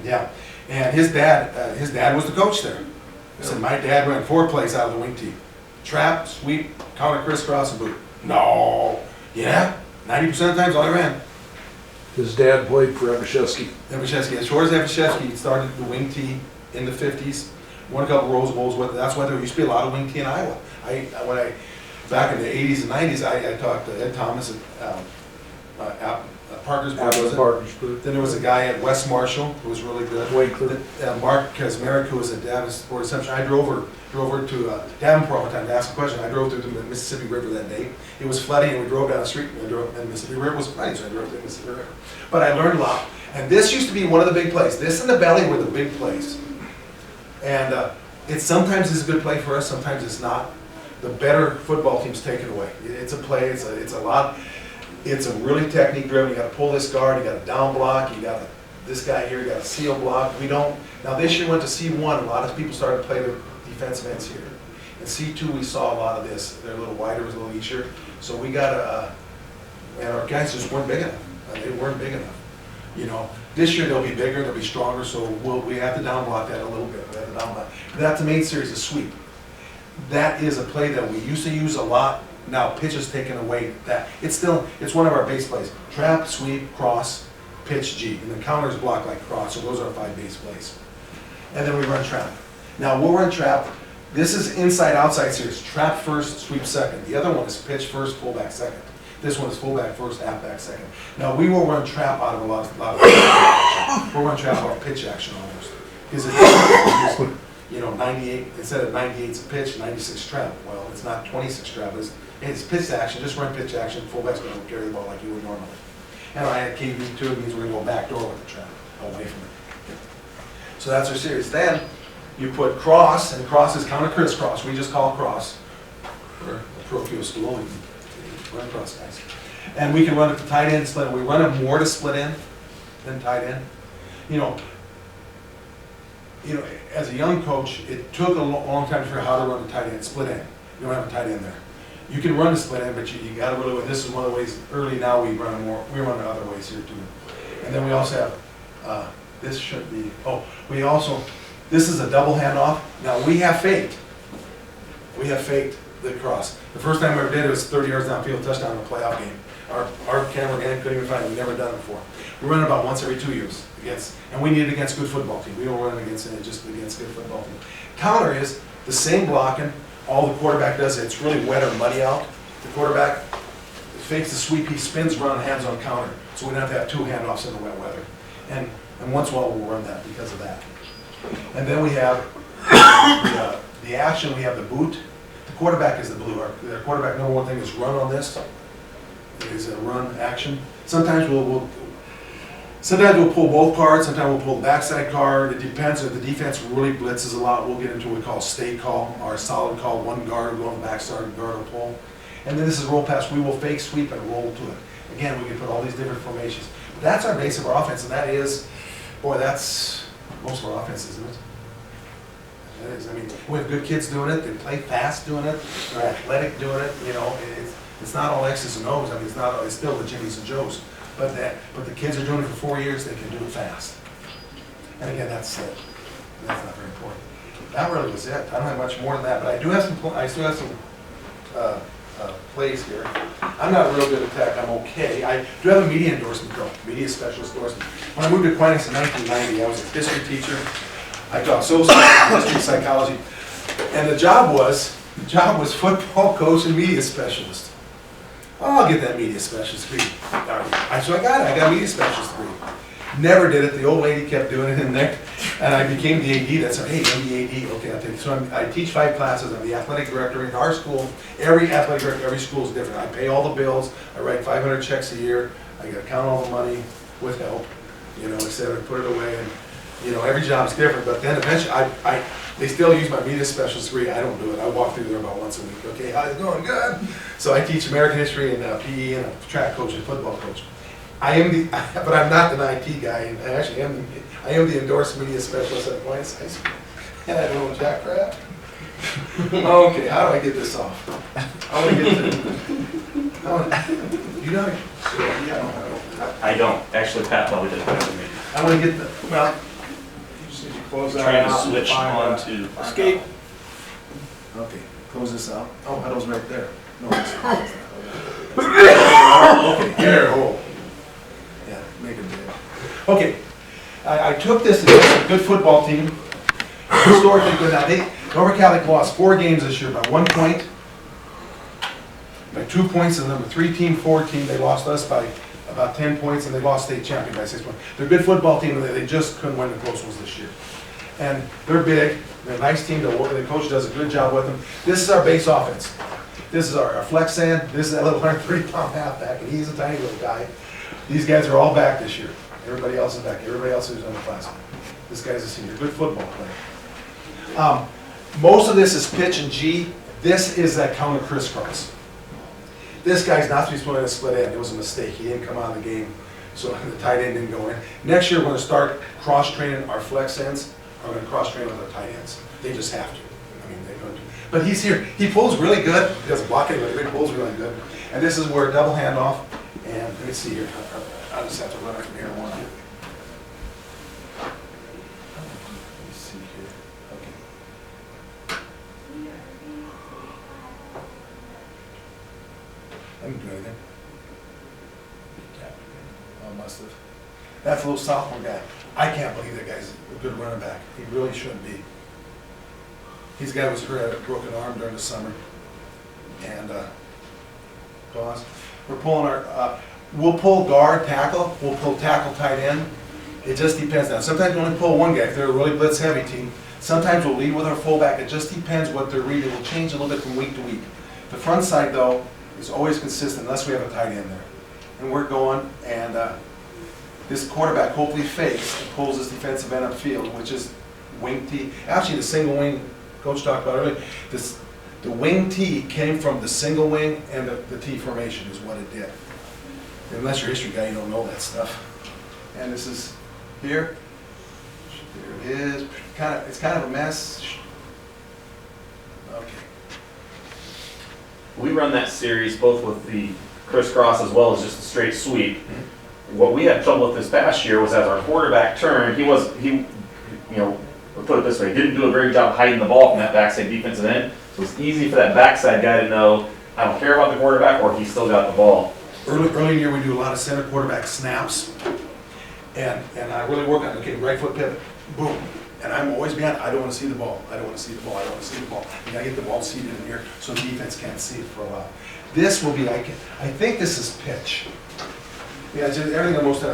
Yeah. And his dad was the coach there. He said, my dad ran 4 plays out of the wing T. Trap, sweep, counter crisscross, and boot. No. Yeah. 90% of the times all I ran. His dad played for Evashevski. Evashevski. As short as Evashevski, he started the wing T in the 50s. won a couple Rose Bowls with it. That's why there used to be a lot of wing tea in Iowa. Back in the 80s and 90s, I talked to Ed Thomas at Parkersburg. Parkersburg. Then there was a guy at West Marshall who was really good. Winkler. Mark Kazmarek, who was at Davenport Assumption. I drove over to Davenport one time to ask a question. I drove through the Mississippi River that day. It was flooding, and we drove down the street, and the Mississippi River was flooding, so I drove through the Mississippi River. But I learned a lot. And this used to be one of the big plays. This and the Belly were the big plays. And it sometimes is a good play for us, sometimes it's not. The better football teams take it away. It's a play, it's a lot. It's a really technique driven. You got to pull this guard, you got a down block, you got this guy here, you got a seal block. We don't. Now this year went to C1. A lot of people started to play their defensive ends here. In C2 we saw a lot of this. They're a little wider, it was a little easier. So we got and our guys just weren't big enough. They weren't big enough. You know, this year they'll be bigger, they'll be stronger. So we have to down block that a little bit. We have to down block. That's the main series, the sweep. That is a play that we used to use a lot. Now pitch is taken away. It's one of our base plays. Trap, sweep, cross, pitch, G. And then counters block like cross. So those are our 5 base plays. And then we run trap. Now we'll run trap. This is inside-outside series. Trap first, sweep second. The other one is pitch first, fullback second. This one is fullback first, halfback second. Now we will run trap out of a lot of action. We'll run trap out of pitch action almost. Because it's, you know, 98, instead of 98 it's a pitch, 96 trap. Well, it's not 26 trap, it's pitch action, just run pitch action, fullback's going to carry the ball like you would normally. And I had KV2, it means we're going to go back door with the trap, away from it. So that's our series. Then you put cross, and cross is counter crisscross. We just call it cross. We're a parochial school, we can run cross guys. And we can run it to tight end, split. We run it more to split end than tight end. You know, as a young coach, it took a long time to figure out how to run a tight end, split end. You don't have a tight end there. You can run the split end, but you got to really. This is one of the ways. Early now we run it more. We run it other ways here too. And then we also have. This should be. Oh, we also. This is a double handoff. Now we have faked. We have faked the cross. The first time we ever did it was 30 yards downfield touchdown in a playoff game. Our camera guy couldn't even find it. We've never done it before. We run it about once every 2 years against, and we need it against good football team. We don't run it against it, just against good football team. Counter is the same blocking. All the quarterback does, it's really wet or muddy out. The quarterback fakes the sweep, he spins, run hands on counter. So we don't have to have 2 handoffs in the wet weather. And once in a while we'll run that because of that. And then we have the action, we have the boot. The quarterback is the blue. Our quarterback number one thing is run on this. Is a run action. Sometimes we'll pull both cards, sometimes we'll pull the backside card. It depends if the defense really blitzes a lot. We'll get into what we call stay call, or a solid call. One guard will go on the backside, guard will pull. And then this is roll pass. We will fake sweep and roll to it. Again, we can put all these different formations. But that's our base of our offense, and that is, boy, that's most of our offense, isn't it? That is. I mean, we have good kids doing it. They play fast doing it. They're athletic doing it. You know, it's not all X's and O's. I mean, it's still the Jimmys and Joes. But the kids are doing it for 4 years. They can do it fast. And again, that's not very important. That really was it. I don't have much more than that, but I do have some. I still have some plays here. I'm not real good at tech. I'm okay. I do have a media endorsement though. Media specialist endorsement. When I moved to Aquinas in 1990, I was a history teacher. I taught social science, history, psychology, and the job was football coach and media specialist. Oh, I'll get that media specialist degree. So I got it. I got a media specialist degree. Never did it. The old lady kept doing it in there, and I became the AD. That said, hey, I'm the AD. Okay, I'll take it. So I teach 5 classes. I'm the athletic director in our school. Every athletic director, every school is different. I pay all the bills. I write 500 checks a year. I got to count all the money with help, etc. Put it away, and every job's different. But then eventually, they still use my media specialist degree. I don't do it. I walk through there about once a week. Okay, how's it going? Good. So I teach American history and PE and a track coach and football coach. But I'm not the IT guy. I actually am. I am the endorsed media specialist at Aquinas High School, and I don't know jack crap. Okay, how do I get this off? I want to get to. You know? Yeah, I don't. Actually, Pat probably did it better than me. I want to get the. Well, You just need to close that Trying to out. switch on to Escape. okay, close this out. Oh, Huddle's right there. No, it's okay, here. Oh. Yeah, make it big. Okay, I took this against a good football team. historically good. Now, Norfolk Catholic lost 4 games this year by 1 point, by 2 points, and number 3 team, 4 team, they lost us by about 10 points, and they lost state champion by 6 points. They're a good football team, and they just couldn't win the close ones this year. And they're big, they're a nice team to work, the coach does a good job with them. This is our base offense. This is our flex end, this is that little 130-pound halfback, and he's a tiny little guy. These guys are all back this year. Everybody else is back, everybody else is underclassmen. This guy's a senior, good football player. Most of this is pitch and G. This is that counter crisscross. This guy's not supposed to play a split end. It was a mistake. He didn't come out of the game, so the tight end didn't go in. Next year, we're going to start cross-training our flex ends. We're going to cross-train with our tight ends. They just have to. I mean, they're going to. But he's here. He pulls really good. He doesn't block anybody, but he pulls really good. And this is where double handoff. And let me see here. I'll just have to run it from here one. Let me see here. Okay. I didn't do anything. Oh, must have. That's a little sophomore guy. I can't believe that guy's a good running back. He really shouldn't be. He's a guy who was hurt, had a broken arm during the summer. And, pause. We're pulling our, we'll pull guard, tackle. We'll pull tackle, tight end. It just depends now. Sometimes we only pull one guy if they're a really blitz heavy team. Sometimes we'll lead with our fullback. It just depends what they're reading. It will change a little bit from week to week. The front side, though, is always consistent unless we have a tight end there. And we're going, and this quarterback hopefully fakes and pulls this defensive end upfield, which is wing T. Actually, the single wing Coach talked about earlier, the wing T came from the single wing and the T formation is what it did. Unless you're a history guy, you don't know that stuff. And this is here. There it is. It's kind of a mess. Okay. We run that series both with the crisscross as well as just a straight sweep. What we had trouble with this past year was as our quarterback turned, he we'll put it this way, he didn't do a very good job hiding the ball from that backside defensive end. So it's easy for that backside guy to know, I don't care about the quarterback, or he still got the ball. Early in the year, we do a lot of center quarterback snaps. And I really work on, okay, right foot pivot, boom. And I'm always behind, I don't want to see the ball. I don't want to see the ball. I don't want to see the ball. You gotta get the ball seated in here so the defense can't see it for a while. This will be like, I think this is pitch. Yeah, just everything almost,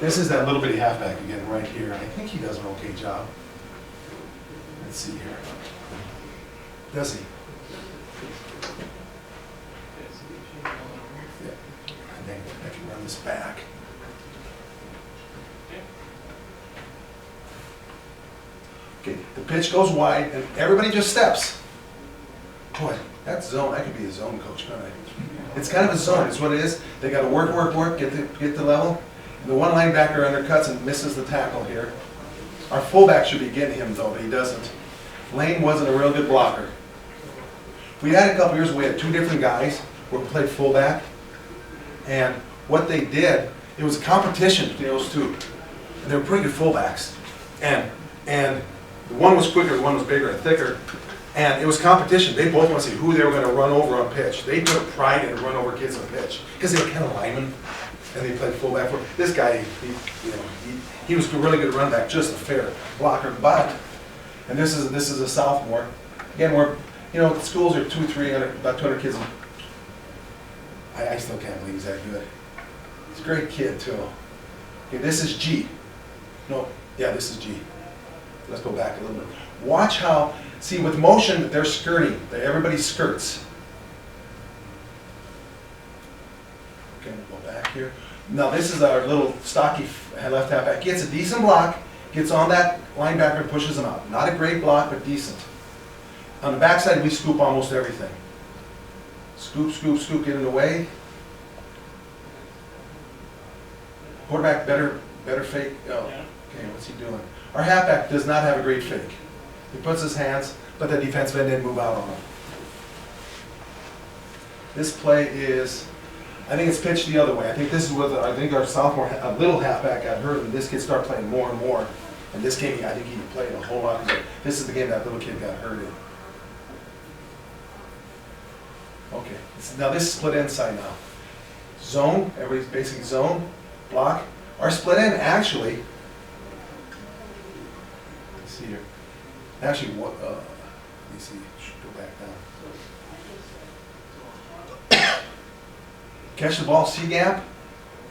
this is that little bitty halfback again right here. I think he does an okay job. Let's see here. Does he? Yeah. I think I can run this back. Okay, the pitch goes wide and everybody just steps. Boy, that's zone. That could be a zone coach, couldn't it? It's kind of a zone. It's what it is. They got to work, get the level. And the one linebacker undercuts and misses the tackle here. Our fullback should be getting him though, but he doesn't. Lane wasn't a real good blocker. We had a couple years where we had 2 different guys who played fullback, and what they did, it was a competition between those 2. And they were pretty good fullbacks, and the one was quicker, the one was bigger and thicker. And it was competition. They both want to see who they were going to run over on pitch. They took pride in run over kids on pitch because they were kind of linemen, and they played fullback. This guy, he was a really good run back, just a fair blocker. But, and this is a sophomore. Again, schools are 300, about 200 kids. I still can't believe he's that good. He's a great kid too. Okay, this is G. No, yeah, this is G. Let's go back a little bit. Watch how. See, with motion, they're skirting. Everybody skirts. Okay, we'll go back here. Now, this is our little stocky left halfback. Gets a decent block, gets on that linebacker and pushes him out. Not a great block, but decent. On the backside, we scoop almost everything. Scoop, scoop, scoop, get in the way. Quarterback better fake. Oh, okay, what's he doing? Our halfback does not have a great fake. He puts his hands, but the defensive end didn't move out on him. This play is, I think it's pitched the other way. I think this is what I think our sophomore, a little halfback got hurt, and this kid started playing more and more. And this game, I think he played a whole lot. This is the game that little kid got hurt in. Okay, now this is split end side now. Zone, everybody's basically zone, block. Our split end actually, let's see here. Actually, what, let me see, should go back down. Catch the ball, see gap.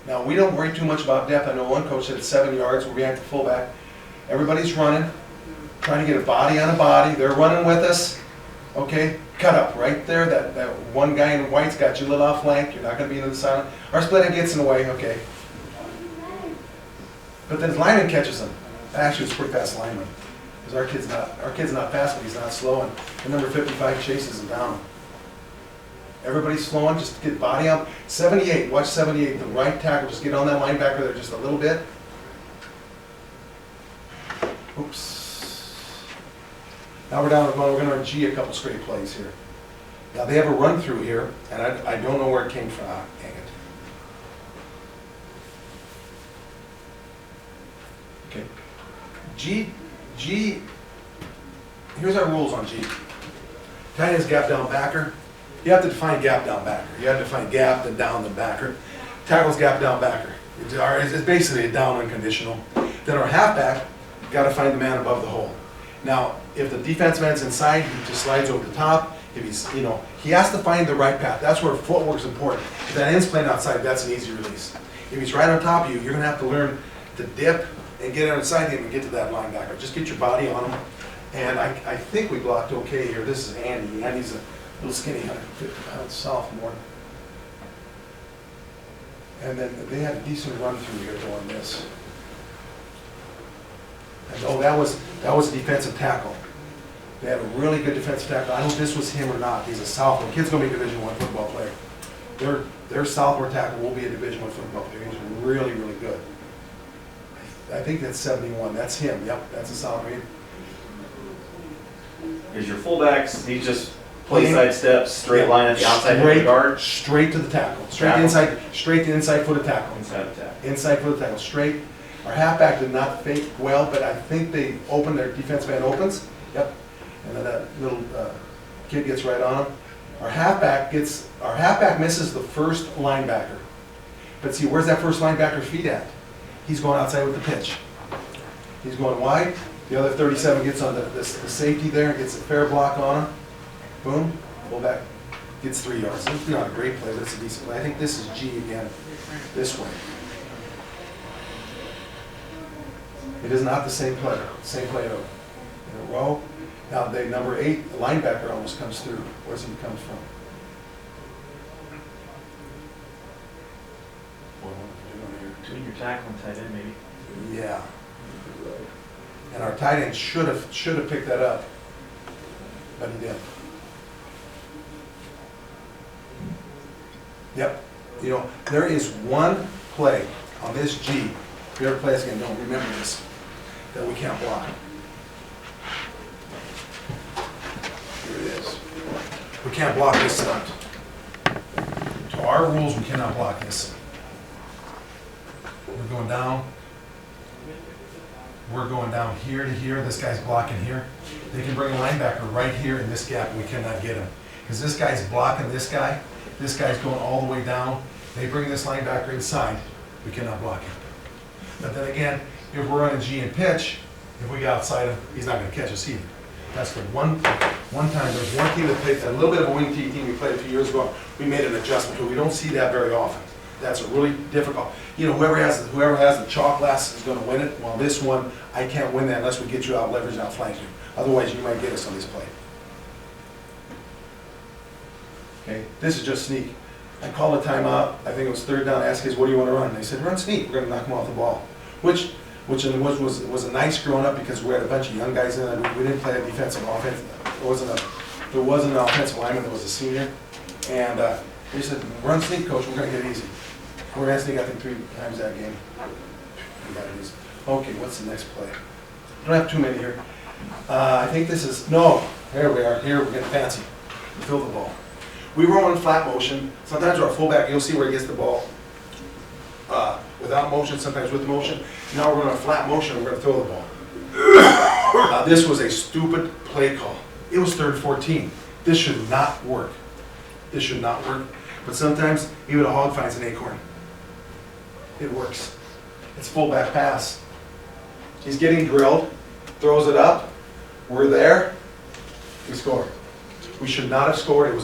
Now, we don't worry too much about depth. I know one coach said it's 7 yards, we'll react to fullback. Everybody's running, trying to get a body on a body. They're running with us. Okay, cut up right there. That one guy in white's got you a little off flank. You're not going to be into the silent. Our split end gets in the way, okay. But then his lineman catches him. Actually, it's a pretty fast lineman. Because our kid's not fast, but he's not slow. And number 55 chases him down. Everybody's slowing, just get body on. 78, watch 78, the right tackle, just get on that linebacker there just a little bit. Oops. Now we're down, we're going to G a couple straight plays here. Now they have a run through here, and I don't know where it came from. Ah, dang it. Okay. G, here's our rules on G. Tight end's gap down backer. You have to define gap down backer. You have to define gap, then down, then backer. Tackle's gap down backer. It's basically a down unconditional. Then our halfback, got to find the man above the hole. Now, if the defensive end's inside, he just slides over the top. If he's, he has to find the right path. That's where footwork's important. If that end's playing outside, that's an easy release. If he's right on top of you, you're going to have to learn to dip and get inside him and get to that linebacker. Just get your body on him. And I think we blocked okay here. This is Andy. Andy's a little skinny 150-pound sophomore. And then they had a decent run through here doing this. And, oh, that was a defensive tackle. They had a really good defensive tackle. I don't know if this was him or not. He's a sophomore. Kid's going to be a Division I football player. Their sophomore tackle will be a Division I football player. He's really, really good. I think that's 71. That's him. Yep, that's a sophomore. Is your fullbacks, he just play side steps, straight line at the outside of the guard? Straight to the tackle. Straight to inside foot of tackle. Inside the tackle. Inside foot of tackle. Straight. Our halfback did not fake well, but I think they open, their defensive end opens. Yep. And then that little kid gets right on him. Our halfback misses the first linebacker. But see, where's that first linebacker feet at? He's going outside with the pitch. He's going wide. The other 37 gets on the safety there, gets a fair block on him. Boom, fullback gets 3 yards. It's not a great play, but it's a decent play. I think this is G again, this way. It is not the same play in a row. Now, the number 8, the linebacker almost comes through. Where's he come from? Between your tackle and tight end, maybe. Yeah. And our tight end should have picked that up, but he didn't. Yep. There is one play on this G. If you ever play this game, don't remember this, that we can't block. Here it is. We can't block this stunt. To our rules, we cannot block this. We're going down. We're going down here to here. This guy's blocking here. They can bring a linebacker right here in this gap, and we cannot get him. Because this guy's blocking this guy. This guy's going all the way down. They bring this linebacker inside. We cannot block him. But then again, if we're running G and pitch, if we get outside him, he's not going to catch us either. That's the one time. There's one team that played a little bit of a wing T team we played a few years ago. We made an adjustment to it. We don't see that very often. That's a really difficult. Whoever has the chalk glass is going to win it. Well, this one, I can't win that unless we get you out leverage and outflank you. Otherwise, you might get us on this play. Okay, this is just sneak. I called a timeout. I think it was third down. I asked kids, what do you want to run? And they said, run sneak. We're going to knock them off the ball. Which was a nice growing up because we had a bunch of young guys in it. We didn't play a defensive offense. There wasn't an offensive lineman that was a senior. And they said, run sneak, coach. We're going to get it easy. We're going to sneak, I think, 3 times that game. We got it easy. Okay, what's the next play? I don't have too many here. I think this is, no, here we are. Here we're getting fancy. We fill the ball. We roll in flat motion. Sometimes our fullback, you'll see where he gets the ball without motion, sometimes with motion. Now we're going to flat motion, we're going to throw the ball. This was a stupid play call. It was 3rd and 14. This should not work. This should not work. But sometimes even a hog finds an acorn. It works. It's fullback pass. He's getting drilled, throws it up. We're there, we score. We should not have scored. It was